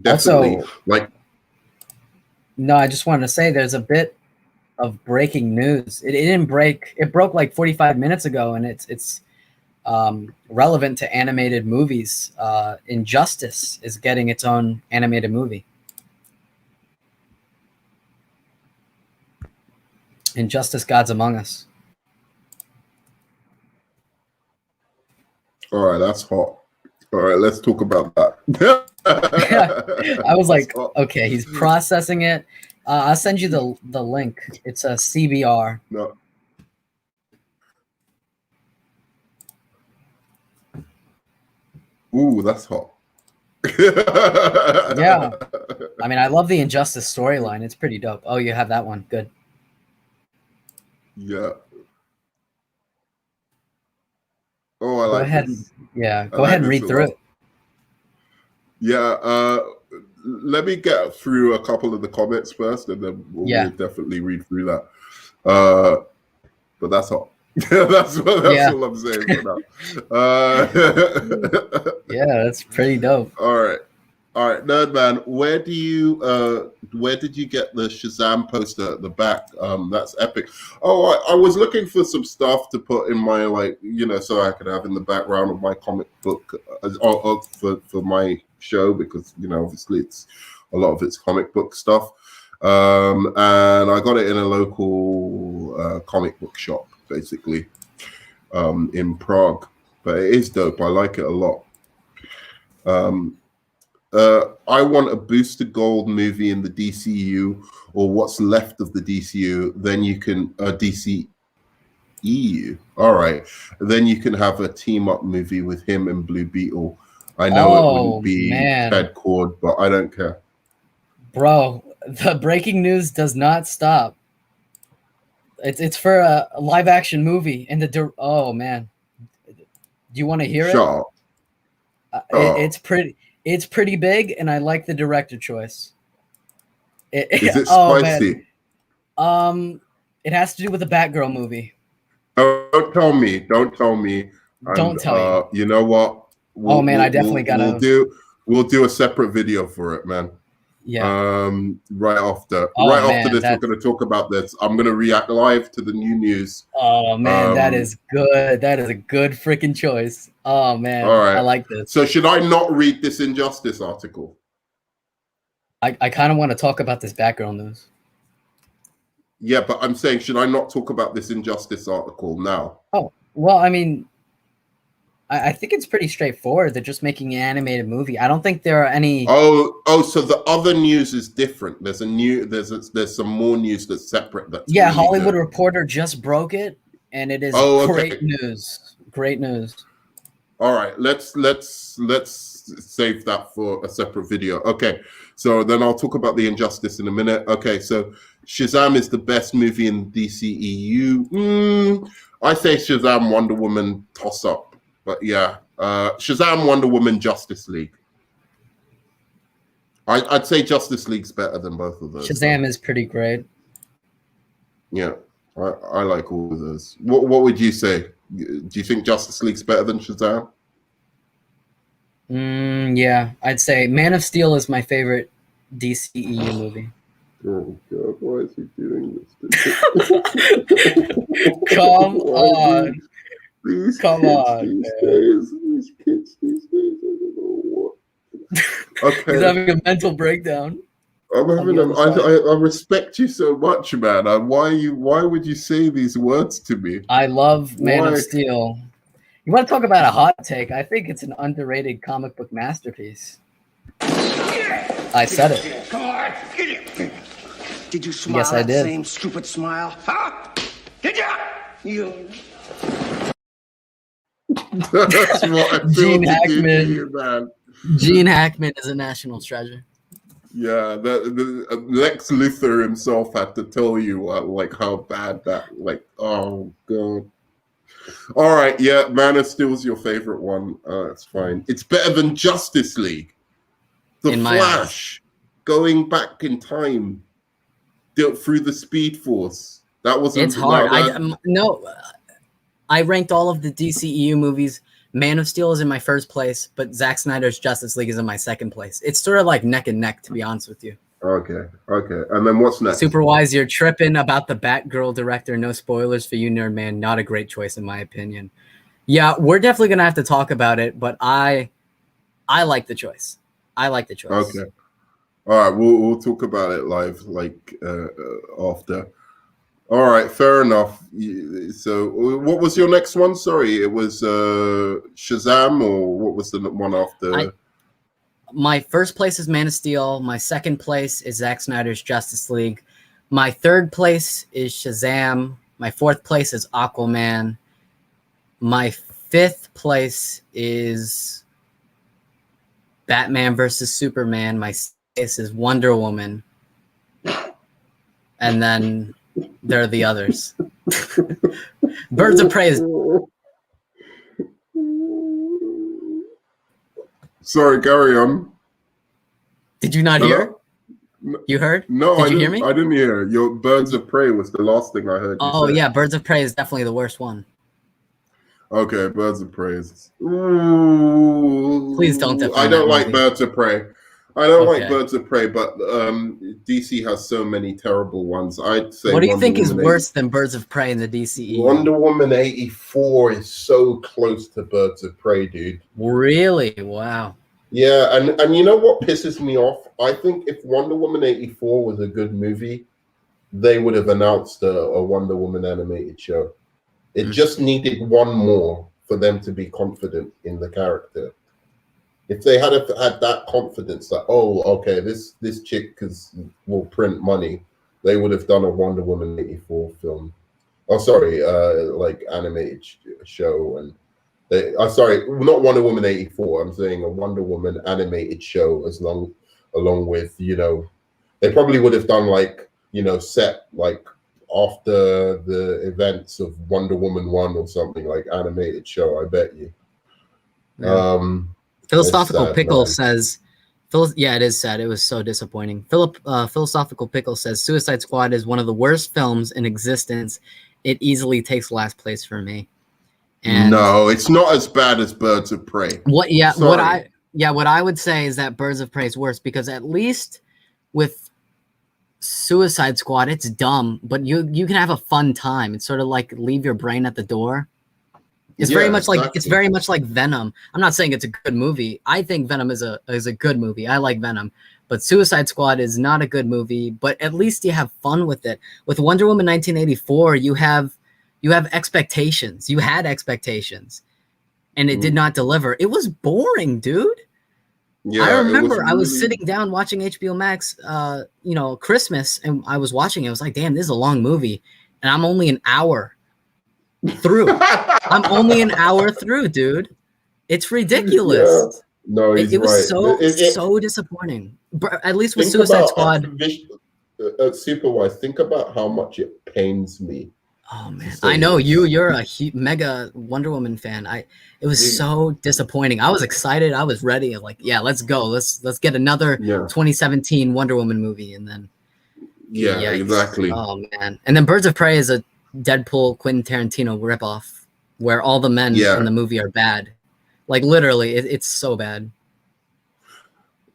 definitely. Also, no, I just wanted to say there's a bit of breaking news. It didn't break. It broke like 45 minutes ago, and it's relevant to animated movies. Injustice is getting its own animated movie. Injustice: Gods Among Us. All right, that's hot. All right, let's talk about that. I was like, okay, he's processing it. I'll send you the link. It's a CBR. No. Ooh, that's hot. Yeah. I mean, I love the Injustice storyline. It's pretty dope. Oh, you have that one. Good. Yeah. Oh, I Go like ahead. this. Yeah, I go like ahead and this read a through lot. it. Yeah, let me get through a couple of the comments first, and then we'll definitely read through that. But that's all. that's all I'm saying for now. Yeah, that's pretty dope. All right, Nerdman. Where did you get the Shazam poster at the back? That's epic. Oh, I was looking for some stuff to put in my so I could have in the background of my comic book for my show, because obviously a lot of it's comic book stuff. And I got it in a local comic book shop, basically, in Prague. But it is dope. I like it a lot. I want a Booster Gold movie in the DCU, or what's left of the DCU. Then you can DCEU. All right. Then you can have a team up movie with him and Blue Beetle. I know it wouldn't be Ted Cord, but I don't care. Bro, the breaking news does not stop. It's for a live action movie, and oh man, do you want to hear Shut it? It's pretty big, and I like the director choice. Is it spicy? Man. It has to do with the Batgirl movie. Don't tell me. Don't tell me. Don't tell you. You know what? I definitely gotta. We'll do a separate video for it, man. Yeah. Right after this, we're going to talk about this. I'm going to react live to the new news. Oh man, that is good. That is a good freaking choice. Oh man, all right. I like this. So should I not read this Injustice article? I kind of want to talk about this Batgirl news. Yeah, but I'm saying, should I not talk about this Injustice article now? Oh well, I mean, I think it's pretty straightforward. They're just making an animated movie. I don't think there are any. Oh, so the other news is different. There's some more news that's separate. That's really good. Hollywood Reporter just broke it, and it is great news. Great news. All right, let's save that for a separate video. Okay, so then I'll talk about the Injustice in a minute. Okay, so Shazam is the best movie in DCEU. I say Shazam, Wonder Woman, toss up. But yeah, Shazam, Wonder Woman, Justice League. I'd say Justice League's better than both of those. Shazam is pretty great. Yeah, I like all of those. What would you say? Do you think Justice League's better than Shazam? Yeah, I'd say Man of Steel is my favorite DCEU movie. Oh God, why is he doing this? Come on. These Come on, these kids these days, I don't know what. Okay. He's having a mental breakdown. I'm having I respect you so much, man. Why would you say these words to me? I love Man of Steel. You want to talk about a hot take? I think it's an underrated comic book masterpiece. I said it. Come on, get it. Did you smile? Yes, I did. Same stupid smile, huh? Did you? That's what I feel. Gene Hackman. You, man. Gene Hackman is a national treasure. Yeah, the Lex Luthor himself had to tell you how bad that oh God. All right, yeah, Man of Steel's your favorite one. It's fine. It's better than Justice League. The Flash going back in time through the Speed Force. That was it's hard. I ranked all of the DCEU movies. Man of Steel is in my first place, but Zack Snyder's Justice League is in my second place. It's sort of like neck and neck, to be honest with you. Okay. And then what's next? Superwise, you're tripping about the Batgirl director. No spoilers for you, nerd man. Not a great choice, in my opinion. Yeah, we're definitely going to have to talk about it, but I like the choice. Okay. All right, we'll talk about it live, after. All right, fair enough. So, what was your next one? Sorry, it was Shazam, or what was the one after? My first place is Man of Steel. My second place is Zack Snyder's Justice League. My third place is Shazam. My fourth place is Aquaman. My fifth place is Batman versus Superman. My case is Wonder Woman. And then there are the others. Birds of Prey is... Sorry, carry on. Did you not hear? You heard? No, Did you hear me? I didn't hear. Your Birds of Prey was the last thing I heard. Oh yeah, Birds of Prey is definitely the worst one. Okay, Birds of Prey. Ooh, please don't. I don't like Birds of Prey. I don't like Birds of Prey, but DC has so many terrible ones. I'd say. What do you think is worse than Birds of Prey in the DCE? Wonder Woman 84 is so close to Birds of Prey, dude. Really? Wow. Yeah, and you know what pisses me off? I think if Wonder Woman 84 was a good movie, they would have announced a Wonder Woman animated show. It just needed one more for them to be confident in the character. If they had that confidence that, oh, okay, this chick will print money, they would have done a Wonder Woman 84 film. Oh, sorry, like animated show. And sorry, not Wonder Woman 84. I'm saying a Wonder Woman animated show along with, you know, they probably would have done like, you know, set like after the events of Wonder Woman 1 or something, like animated show, I bet you. Yeah. Philosophical Pickle says, yeah, it is sad. It was so disappointing. Philosophical Pickle says, Suicide Squad is one of the worst films in existence. It easily takes last place for me. And no, it's not as bad as Birds of Prey. What I would say is that Birds of Prey is worse because at least with Suicide Squad, it's dumb, but you can have a fun time. It's sort of like leave your brain at the door. It's very much like Venom. I'm not saying it's a good movie. I think Venom is a good movie. I like Venom, but Suicide Squad is not a good movie. But at least you have fun with it. With Wonder Woman 1984, you have expectations. You had expectations, and it did not deliver. It was boring, dude. Yeah, I remember I was sitting down watching HBO Max, Christmas, and I was watching it. I was like, damn, this is a long movie, and I'm only an hour through. I'm only an hour through, dude. It's ridiculous. Yeah. No, it was so disappointing. At least with Suicide Squad. Superwise, think about how much it pains me. Oh man, I know you're a mega Wonder Woman fan. It was so disappointing. I was excited. I was ready. Like, yeah, let's go. Let's get another 2017 Wonder Woman movie, and then exactly. Oh man, and then Birds of Prey is a Deadpool Quentin Tarantino ripoff where all the men in the movie are bad. Like literally, it's so bad.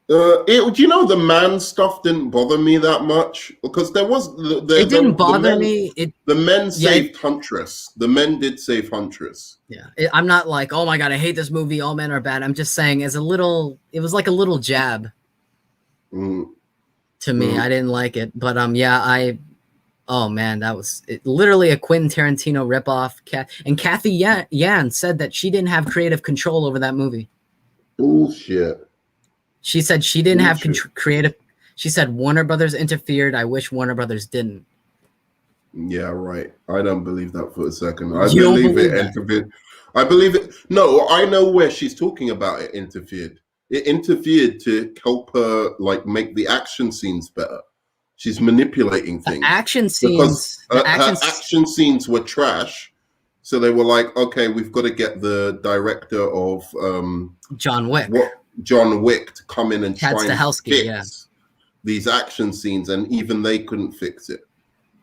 The man stuff didn't bother me that much because there was it didn't bother me. The men saved Huntress. The men did save Huntress. Yeah, I'm not like, oh my god, I hate this movie. All men are bad. I'm just saying, it was like a little jab to me. I didn't like it, but oh man, that was literally a Quentin Tarantino ripoff. And Kathy Yan said that she didn't have creative control over that movie. Bullshit. She said she didn't have creative. She said Warner Brothers interfered. I wish Warner Brothers didn't. Yeah, right. I don't believe that for a second. I believe it interfered. I believe it. No, I know where she's talking about it interfered. It interfered to help her like make the action scenes better. She's manipulating things. Action scenes. Her action scenes were trash. So they were like, okay, we've got to get the director of John Wick. John Wick to come in and try and fix yeah. these action scenes, and even they couldn't fix it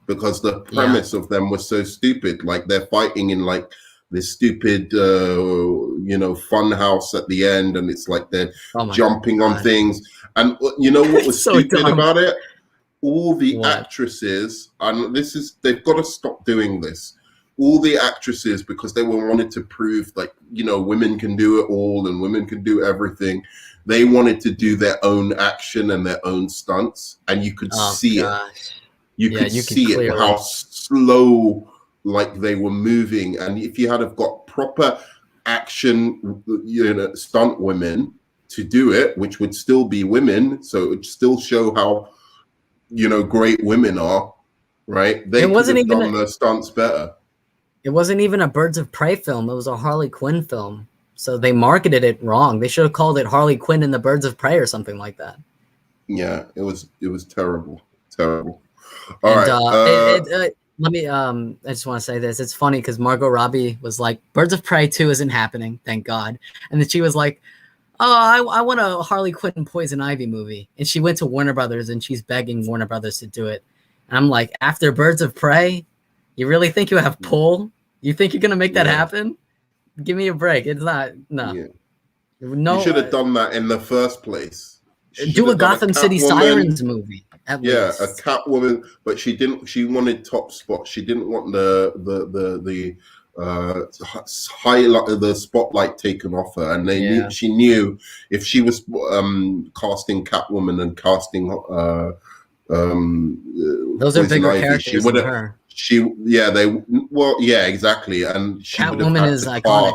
because the premise of them was so stupid. Like they're fighting in like this stupid, fun house at the end, and it's like they're jumping on things. And you know what was so stupid about it? All the actresses, and they've got to stop doing this. All the actresses, because they wanted to prove like, women can do it all and women can do everything. They wanted to do their own action and their own stunts. And you could see it. You could see it, how slow, like they were moving. And if you had have got proper action, stunt women to do it, which would still be women. So it would still show how, great women are, right? They could have done the stunts better. It wasn't even a Birds of Prey film. It was a Harley Quinn film. So they marketed it wrong. They should have called it Harley Quinn and the Birds of Prey or something like that. Yeah, it was terrible. Terrible. All right. Let me I just want to say this. It's funny because Margot Robbie was like, Birds of Prey 2 isn't happening, thank God. And then she was like, oh, I want a Harley Quinn and Poison Ivy movie. And she went to Warner Brothers and she's begging Warner Brothers to do it. And I'm like, after Birds of Prey, you really think you have pull? You think you're gonna make that happen? Give me a break. It's not no. Yeah. No, you should have done that in the first place. Do a Gotham City Sirens movie. A Catwoman, but she didn't. She wanted top spot. She didn't want the highlight, the spotlight taken off her, and they knew, she knew if she was casting Catwoman and casting those are bigger characters than her. Exactly, and she Catwoman is iconic.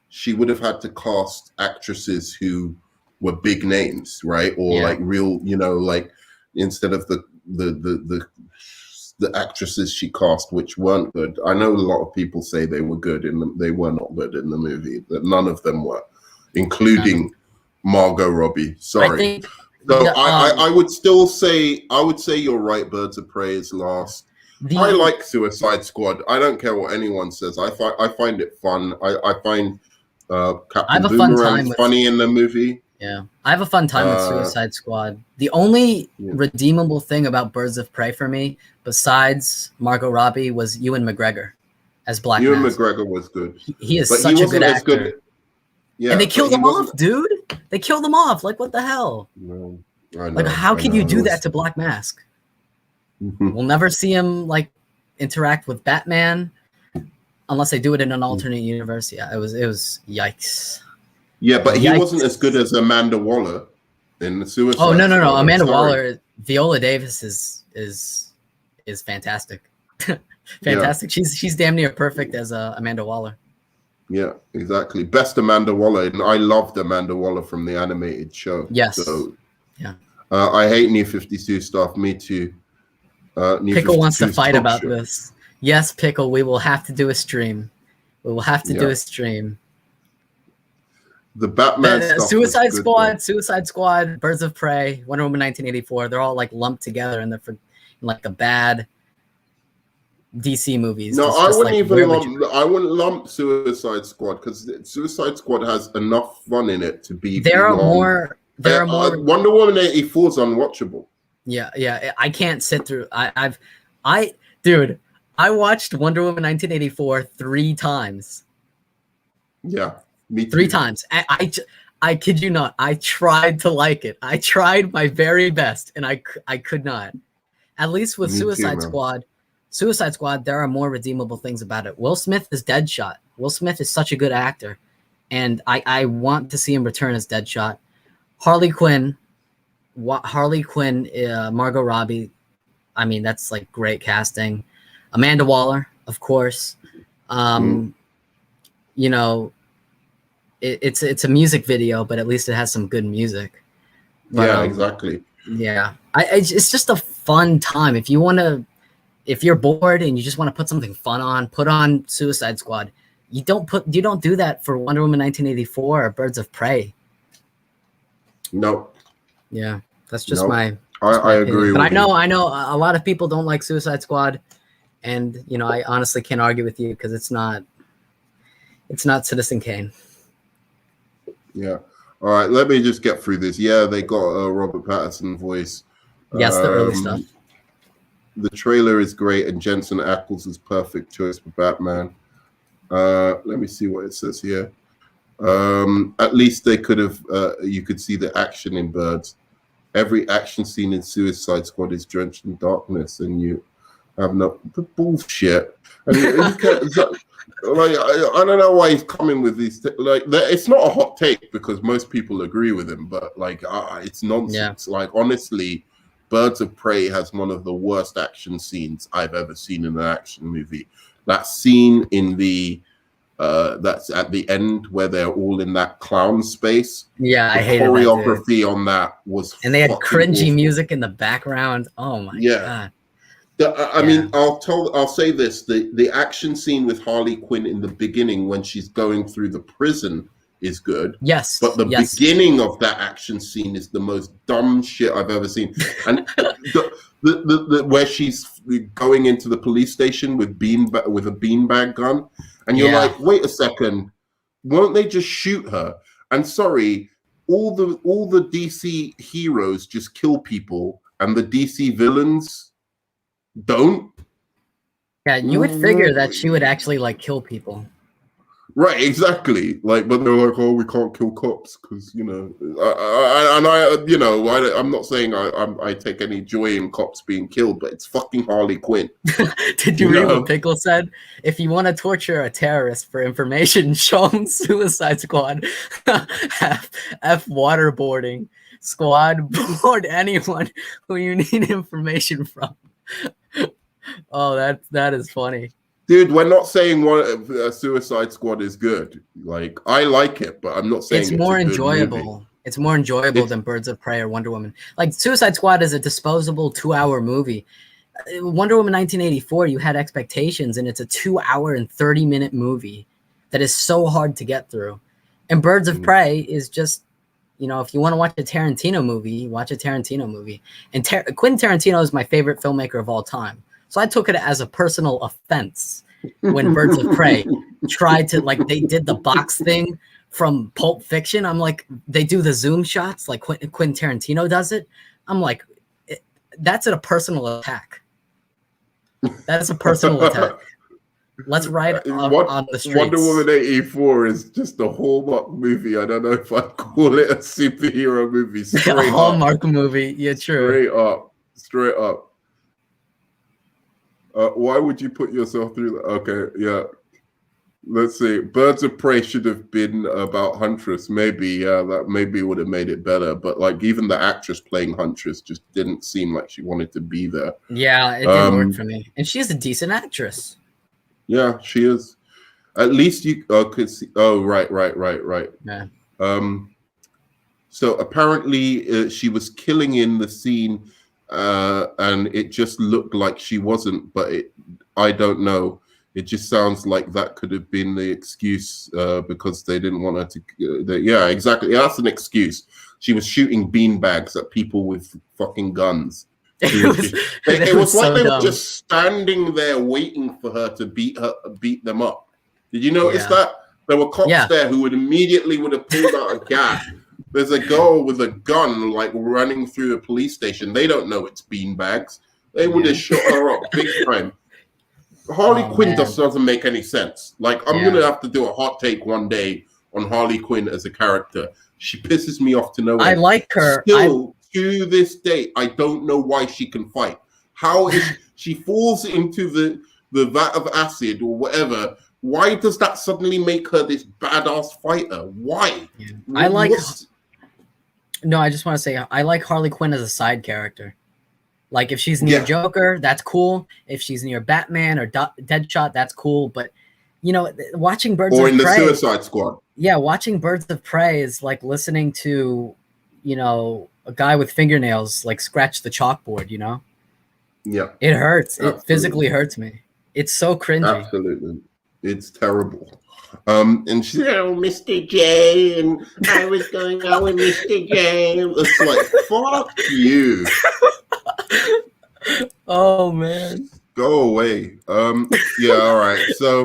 She would have had to cast actresses who were big names, right? Or like real, like instead of the actresses she cast, which weren't good. I know a lot of people say they were good they were not good in the movie. That none of them were, including Margot Robbie. Sorry. I would still say you're right. Birds of Prey is last. I like Suicide Squad. I don't care what anyone says. I find it fun. I find Captain Boomerang funny in the movie. Yeah, I have a fun time with Suicide Squad. The only redeemable thing about Birds of Prey for me, besides Margot Robbie, was Ewan McGregor as Black Mask. Ewan McGregor was good. He is such a good actor. Yeah, and they killed him off, dude. They killed him off. Like, what the hell? No, I know, like, how can you do that to Black Mask? We'll never see him like interact with Batman unless they do it in an alternate universe. Yeah, it was yikes. Yeah, but he wasn't as good as Amanda Waller in the Suicide Squad. Oh no. Amanda Sorry. Waller, Viola Davis is fantastic. Fantastic. Yeah. She's damn near perfect as Amanda Waller. Yeah, exactly. Best Amanda Waller, and I loved Amanda Waller from the animated show. Yes. So, yeah. I hate New 52 stuff. Me too. Pickle wants to fight about this. Yes, Pickle, we will have to do a stream. We will have to do a stream. The Batman stuff Suicide Squad, Birds of Prey, Wonder Woman 1984, they're all like lumped together in like the bad DC movies. No, I wouldn't lump Suicide Squad because Suicide Squad has enough fun in it to be Wonder Woman 84 is unwatchable. Yeah. I can't sit through. I watched Wonder Woman 1984 3 times. Yeah, me too. 3 times. I kid you not. I tried to like it. I tried my very best, and I could not. At least with Suicide Squad, there are more redeemable things about it. Will Smith is Deadshot. Will Smith is such a good actor, and I want to see him return as Deadshot. Harley Quinn, Margot Robbie. I mean, that's like great casting. Amanda Waller, of course. You know, it's a music video, but at least it has some good music. But, exactly. Yeah, it's just a fun time. If you're bored and you just want to put something fun on, put on Suicide Squad. You don't do that for Wonder Woman 1984 or Birds of Prey. No. Yeah, that's just my. I agree. But I know a lot of people don't like Suicide Squad, and I honestly can't argue with you because it's not Citizen Kane. Yeah. All right. Let me just get through this. Yeah, they got a Robert Pattinson voice. Yes, the early stuff. The trailer is great, and Jensen Ackles is perfect choice for Batman. Let me see what it says here. At least they could have. You could see the action in Birds. Every action scene in Suicide Squad is drenched in darkness, and you have no bullshit. And I don't know why he's coming with these. It's not a hot take because most people agree with him, but it's nonsense. Yeah. Honestly, Birds of Prey has one of the worst action scenes I've ever seen in an action movie. That scene in the that's at the end where they're all in that clown space. Yeah, I hate choreography on that was, and they had cringy awful music in the background. Oh my god! I mean, I'll say this: the action scene with Harley Quinn in the beginning when she's going through the prison is good. Yes, but the beginning of that action scene is the most dumb shit I've ever seen. And the where she's going into the police station with a beanbag gun, and you're like, wait a second, won't they just shoot her? And sorry, all the DC heroes just kill people, and the DC villains don't. Yeah, you would figure that she would actually like kill people. Right, exactly. Like, but they're like, oh, we can't kill cops because I'm not saying I take any joy in cops being killed, but it's fucking Harley Quinn. Did you read what Pickle said? If you want to torture a terrorist for information, show them Suicide Squad. F waterboarding squad, board anyone who you need information from. Oh, that is funny. Dude, we're not saying Suicide Squad is good. Like, I like it, but I'm not saying it's more enjoyable. It's more enjoyable than Birds of Prey or Wonder Woman. Like, Suicide Squad is a disposable 2-hour movie. Wonder Woman 1984, you had expectations, and it's a 2-hour and 30-minute movie that is so hard to get through. And Birds of Prey is just, if you want to watch a Tarantino movie, watch a Tarantino movie. And Quentin Tarantino is my favorite filmmaker of all time. So I took it as a personal offense when Birds of Prey tried to, like, they did the box thing from Pulp Fiction. I'm like, they do the zoom shots like Quentin Tarantino does it. I'm like, that's a personal attack. That is a personal attack. Let's ride on the streets. Wonder Woman 84 is just a Hallmark movie. I don't know if I'd call it a superhero movie. A Hallmark movie. Yeah, true. Straight up. Why would you put yourself through that? Okay, yeah. Let's see. Birds of Prey should have been about Huntress. Maybe, that maybe would have made it better. But like, even the actress playing Huntress just didn't seem like she wanted to be there. Yeah, it didn't work for me. And she's a decent actress. Yeah, she is. At least you could see. Oh, right. Yeah. So apparently, she was killing in the scene. And it just looked like she wasn't, but I don't know. It just sounds like that could have been the excuse because they didn't want her to. Yeah, exactly. That's an excuse. She was shooting beanbags at people with fucking guns. It was like they were just standing there waiting for her to beat them up. Did you notice that? There were cops there who would have pulled out a gas. There's a girl with a gun, like, running through the police station. They don't know it's beanbags. They would have shot her up big time. Harley Quinn just doesn't make any sense. Like, I'm going to have to do a hot take one day on Harley Quinn as a character. She pisses me off to no end. I like her. Still, to this day, I don't know why she can fight. How is she falls into the vat of acid or whatever? Why does that suddenly make her this badass fighter? Why? Yeah. I just want to say I like Harley Quinn as a side character. Like, if she's near Joker, that's cool. If she's near Batman or Deadshot, that's cool. But watching Birds of Prey, or in the Suicide Squad, watching Birds of Prey is like listening to, a guy with fingernails like scratch the chalkboard. Yeah, it hurts. Absolutely. It physically hurts me. It's so cringy. Absolutely, it's terrible. And she said, "Oh, Mr. J," and I was going out with Mr. J. It's like, fuck you. Oh man, go away. Yeah, all right. So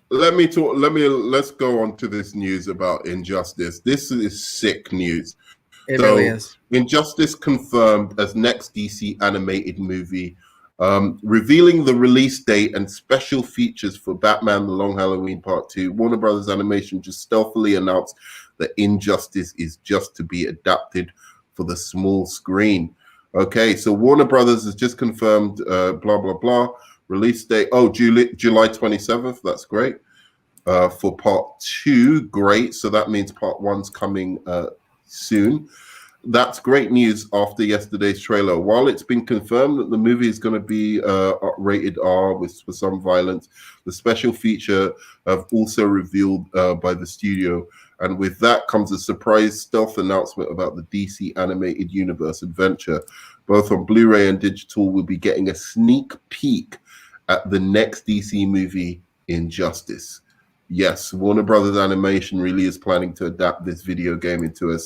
let's go on to this news about Injustice. This is sick news. It really is. Injustice confirmed as next DC animated movie. Revealing the release date and special features for Batman The Long Halloween Part 2, Warner Brothers Animation just stealthily announced that Injustice is just to be adapted for the small screen. Okay, so Warner Brothers has just confirmed, blah, blah, blah, release date, July 27th, that's great. For Part 2, great, so that means Part 1's coming soon. That's great news after yesterday's trailer. While it's been confirmed that the movie is going to be rated R for some violence, the special feature have also revealed by the studio. And with that comes a surprise stealth announcement about the DC animated universe adventure both on Blu-ray and digital. We'll be getting a sneak peek at the next DC movie, Injustice. Yes, Warner Brothers Animation really is planning to adapt this video game into a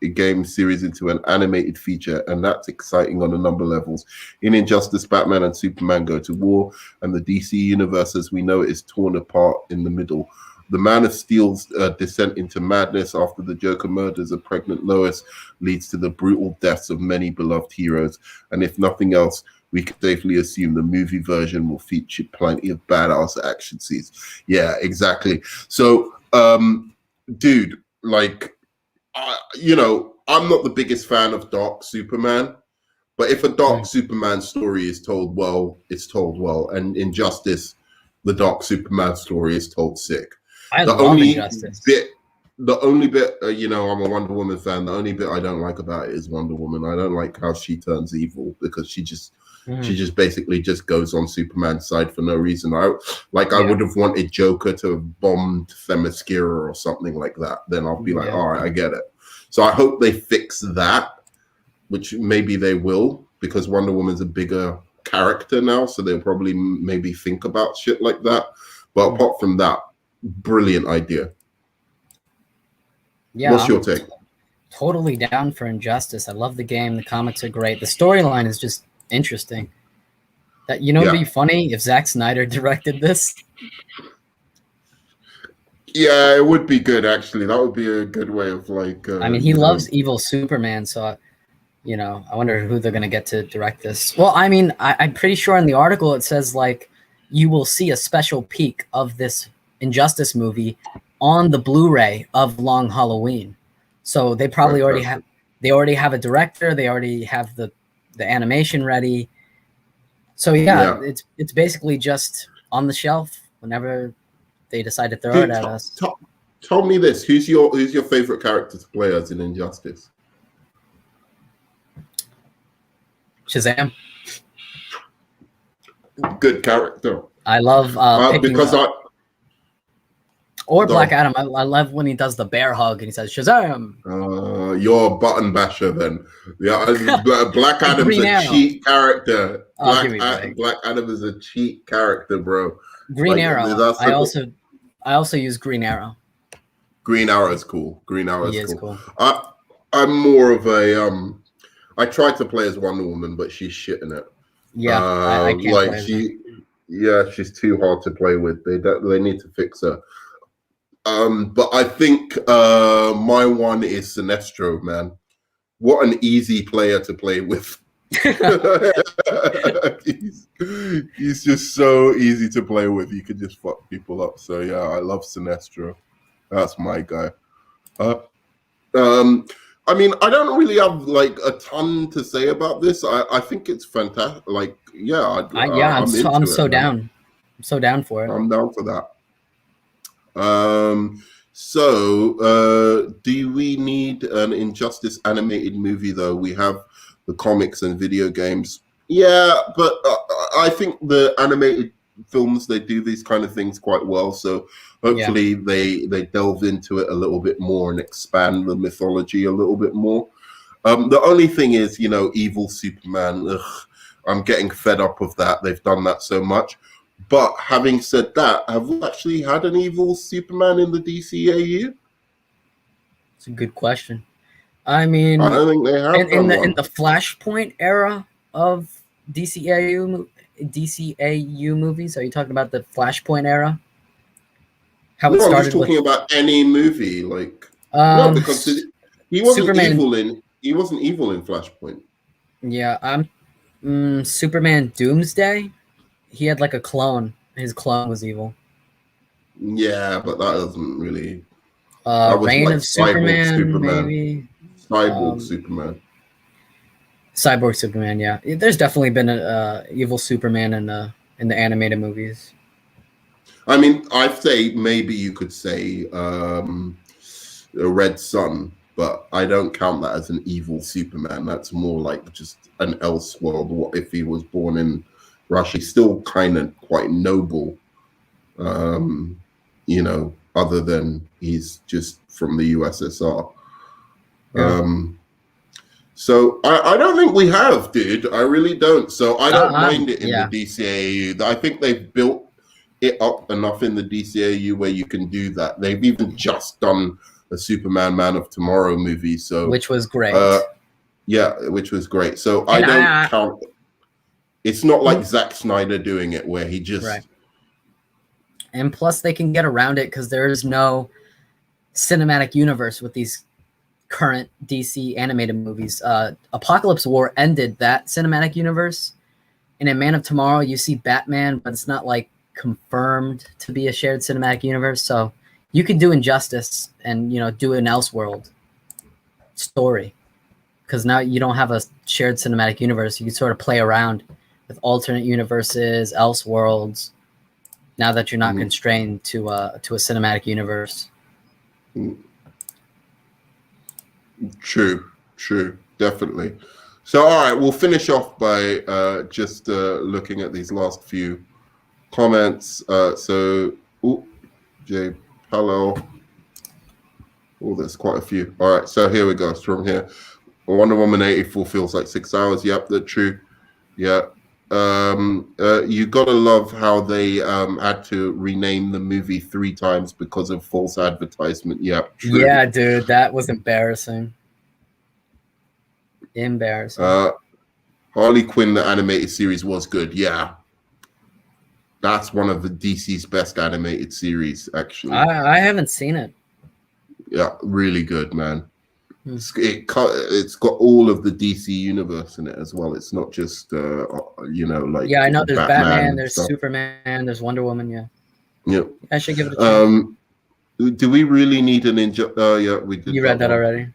game series into an animated feature, and that's exciting on a number of levels. In Injustice, Batman and Superman go to war, and the DC universe as we know it is torn apart in the middle. The Man of Steel's descent into madness after the Joker murders a pregnant Lois leads to the brutal deaths of many beloved heroes, and if nothing else, we can safely assume the movie version will feature plenty of badass action scenes. Yeah, exactly. So, dude, like, you know, I'm not the biggest fan of Dark Superman, but if a Dark Superman story is told well, it's told well. And Injustice, the Dark Superman story is told sick. I love Injustice. The only bit, you know, I'm a Wonder Woman fan. The only bit I don't like about it is Wonder Woman. I don't like how she turns evil because she just basically just goes on Superman's side for no reason. I would have wanted Joker to have bombed Themyscira or something like that. Then I'll be like, all right, I get it. So I hope they fix that, which maybe they will, because Wonder Woman's a bigger character now, so they'll probably maybe think about shit like that. But apart from that, brilliant idea. Yeah, what's your take? Totally down for Injustice. I love the game. The comics are great. The storyline is just interesting. That, you know, it'd be funny if Zack Snyder directed this. Yeah, it would be good, actually. That would be a good way of, like... I mean, he loves evil Superman, so, you know, I wonder who they're going to get to direct this. Well, I mean, I'm pretty sure in the article it says, like, you will see a special peek of this Injustice movie on the Blu-ray of Long Halloween. So they probably already have a director. They already have the animation ready. So, yeah. It's basically just on the shelf whenever they decide to throw it at us. Tell me this: who's your favorite character to play as in Injustice? Shazam. Good character. I love Black Adam. I love when he does the bear hug and he says Shazam. You're a button basher then. Yeah, Black Adam's a cheat character. Black Adam is a cheat character, bro. Green Arrow. I also use Green Arrow. Green Arrow is cool. Green Arrow is cool. I'm more of a I tried to play as Wonder Woman, but she's shit in it. Yeah, I can't like play she's too hard to play with. They need to fix her. But I think my one is Sinestro, man. What an easy player to play with. he's just so easy to play with. You can just fuck people up. So yeah, I love Sinestro. That's my guy. I mean, I don't really have like a ton to say about this. I think it's fantastic. Like, yeah, I'm so down. I'm so down for it. I'm down for that. So do we need an Injustice animated movie though? We have the comics and video games. Yeah, but I think the animated films, they do these kind of things quite well. So hopefully they delve into it a little bit more and expand the mythology a little bit more. The only thing is, you know, evil Superman. I'm getting fed up of that. They've done that so much. But having said that, have we actually had an evil Superman in the DCAU? It's a good question. I mean, I don't think they have. In the Flashpoint era of DCAU movies, are you talking about the Flashpoint era? How it started? I'm just talking about any movie, like no, because he wasn't Superman, he wasn't evil in Flashpoint. Yeah, Superman Doomsday. He had like a clone. His clone was evil. Yeah, but that doesn't really. Reign of Superman, maybe. Cyborg Superman. Cyborg Superman, yeah. There's definitely been a evil Superman in the animated movies. I mean, I'd say maybe you could say a Red Sun, but I don't count that as an evil Superman. That's more like just an Elseworld. What if he was born in Russia? He's still kind of quite noble, you know, other than he's just from the USSR. Yeah. So I don't think we have, dude. I really don't. So I don't mind it in yeah. the DCAU. I think they've built it up enough in the DCAU where you can do that. They've even just done a Superman Man of Tomorrow movie, so Which was great. Yeah, which was great. So I don't count. It's not like Zack Snyder doing it where he just Right. And plus, they can get around it because there is no cinematic universe with these current DC animated movies. Apocalypse War ended that cinematic universe, and in Man of Tomorrow, you see Batman, but it's not like confirmed to be a shared cinematic universe. So you could do Injustice and do an Elseworld story because now you don't have a shared cinematic universe. You can sort of play around with alternate universes, Elseworlds. Now that you're not constrained to a cinematic universe. True, definitely. So, all right, we'll finish off by just looking at these last few comments. Jay, hello. Oh, there's quite a few. All right, so here we go. It's from here. Wonder Woman 84 feels like 6 hours. Yep, that's true. Yeah. You gotta love how they had to rename the movie 3 times because of false advertisement. Yep. True. Yeah, dude, that was embarrassing. Harley Quinn, the animated series, was good. Yeah, that's one of the DC's best animated series, actually. I haven't seen it. Yeah, really good, man. It's got all of the DC universe in it as well. It's not just like I know there's Batman, there's stuff. Superman, there's Wonder Woman. Yeah. Yep. I should give it a chance. Do we really need an yeah, we did. You read that already?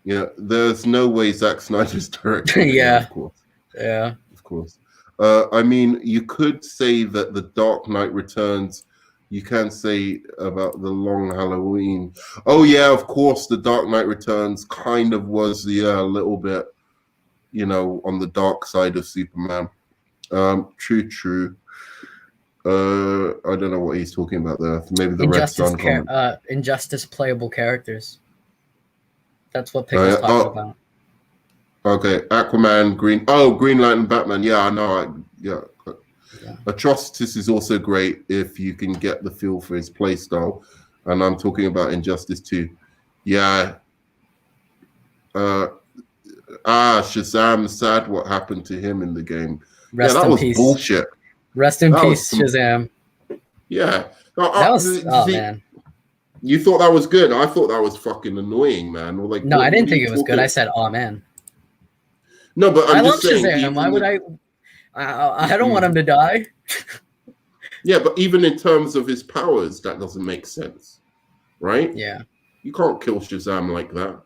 Yeah. There's no way Zack Snyder's directing. Yeah. Of course. Yeah. Of course. I mean, you could say that The Dark Knight Returns. You can say about the Long Halloween. Oh yeah, of course, The Dark Knight Returns kind of was a little bit, on the dark side of Superman. True. I don't know what he's talking about there. Maybe the Injustice Red Sun comment. Injustice playable characters. That's what Pickle's talking about. Okay, Aquaman, Green Lantern, Batman. Yeah, I know. Yeah. Atrocitus is also great if you can get the feel for his play style, and I'm talking about Injustice 2. Yeah. Shazam, sad what happened to him in the game. Rest that in was peace. Bullshit. Rest in peace, Shazam. Yeah. That was man. You thought that was good? I thought that was fucking annoying, man. Or like, no, I didn't think it was good. I said, "Oh man." No, but I love Shazam. Why would I? I don't want him to die. Yeah, but even in terms of his powers, that doesn't make sense, right? Yeah. You can't kill Shazam like that.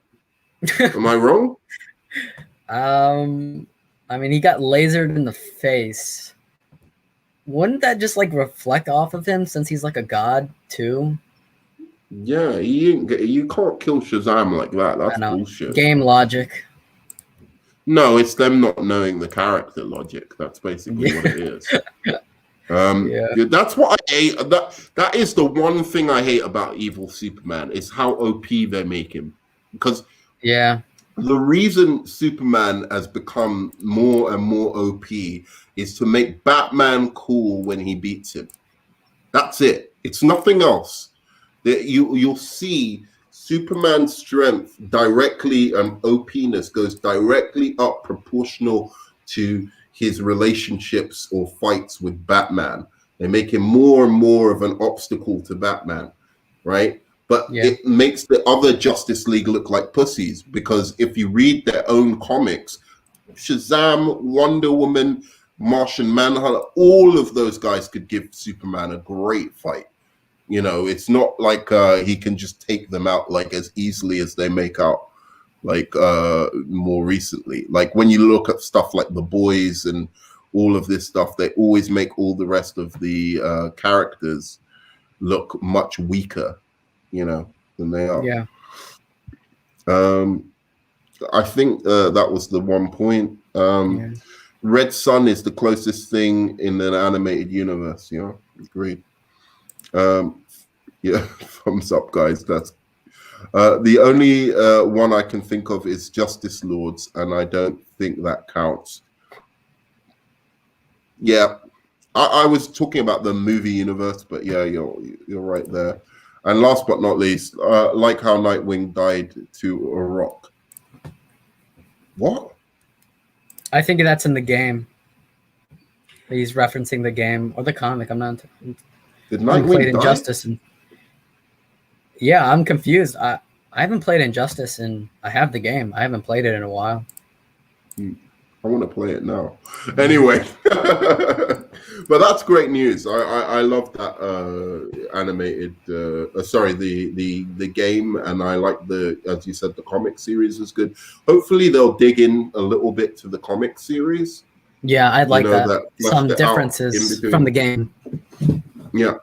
Am I wrong? I mean, he got lasered in the face. Wouldn't that just like reflect off of him since he's like a god too? Yeah, you can't kill Shazam like that. That's bullshit. Game logic. No, it's them not knowing the character logic. That's basically what it is. That's what I hate. That is the one thing I hate about Evil Superman is how OP they make him. Because the reason Superman has become more and more OP is to make Batman cool when he beats him. That's it. It's nothing else. You'll see Superman's strength directly and OPness goes directly up proportional to his relationships or fights with Batman. They make him more and more of an obstacle to Batman, right? But it makes the other Justice League look like pussies because if you read their own comics, Shazam, Wonder Woman, Martian Manhunter, all of those guys could give Superman a great fight. It's not like he can just take them out like as easily as they make out like more recently. Like when you look at stuff like The Boys and all of this stuff, they always make all the rest of the characters look much weaker, than they are. Yeah. I think that was the one point. Red Sun is the closest thing in an animated universe. Agreed. Thumbs up, guys. That's The only one I can think of is Justice Lords, and I don't think that counts. Yeah, I was talking about the movie universe, but yeah, you're right there. And last but not least, like how Nightwing died to a rock. What? I think that's in the game. He's referencing the game or the comic. I'm not. Did I Nightwing played die? Injustice, and yeah, I'm confused. I haven't played Injustice, and I have the game. I haven't played it in a while. I want to play it now. Anyway, but that's great news. I love that animated. Sorry, the game, and I like as you said, the comic series is good. Hopefully, they'll dig in a little bit to the comic series. Yeah, I'd like that. fleshed Some it out in differences between. from the game. Yeah.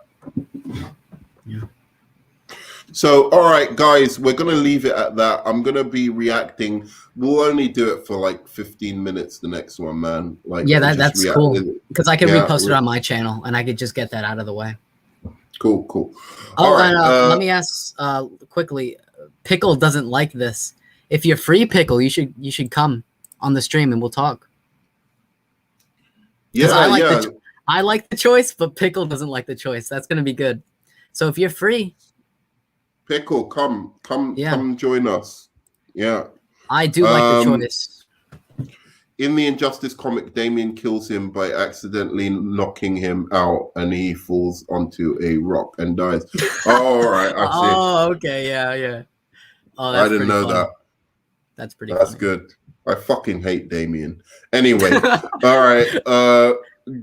So, all right, guys, we're going to leave it at that. I'm going to be reacting. We'll only do it for like 15 minutes, the next one, man. Like, Yeah, just that's react cool. with it. Because I can Yeah, repost it on my channel, and I could just get that out of the way. Cool. Oh, All right, and let me ask quickly. Pickle doesn't like this. If you're free, Pickle, you should come on the stream and we'll talk. yeah, I like the choice, but Pickle doesn't like the choice. That's gonna be good. So if you're free, Pickle, come join us. Yeah. I do like the choice. In the Injustice comic, Damian kills him by accidentally knocking him out, and he falls onto a rock and dies. Oh, all right, I see. Oh, okay, yeah. Oh, I didn't know that. That's pretty. That's funny. good. I fucking hate Damien. Anyway, all right,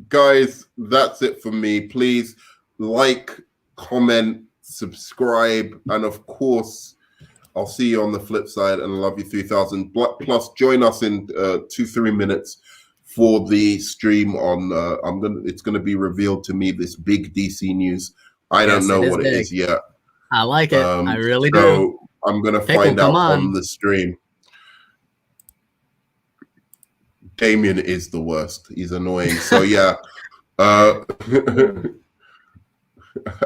guys, that's it for me. Please like, comment, subscribe, and of course, I'll see you on the flip side. And I love you 3000. Plus, join us in 2-3 minutes for the stream on. It's gonna be revealed to me this big DC news. I don't know what it is yet. I like it. I really do. So I'm gonna find out on the stream. Damien is the worst. He's annoying. So yeah.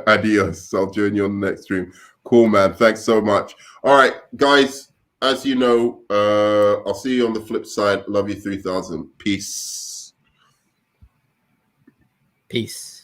Adios. I'll join you on the next stream. Cool, man. Thanks so much. All right, guys. As you know, I'll see you on the flip side. Love you 3000. Peace. Peace.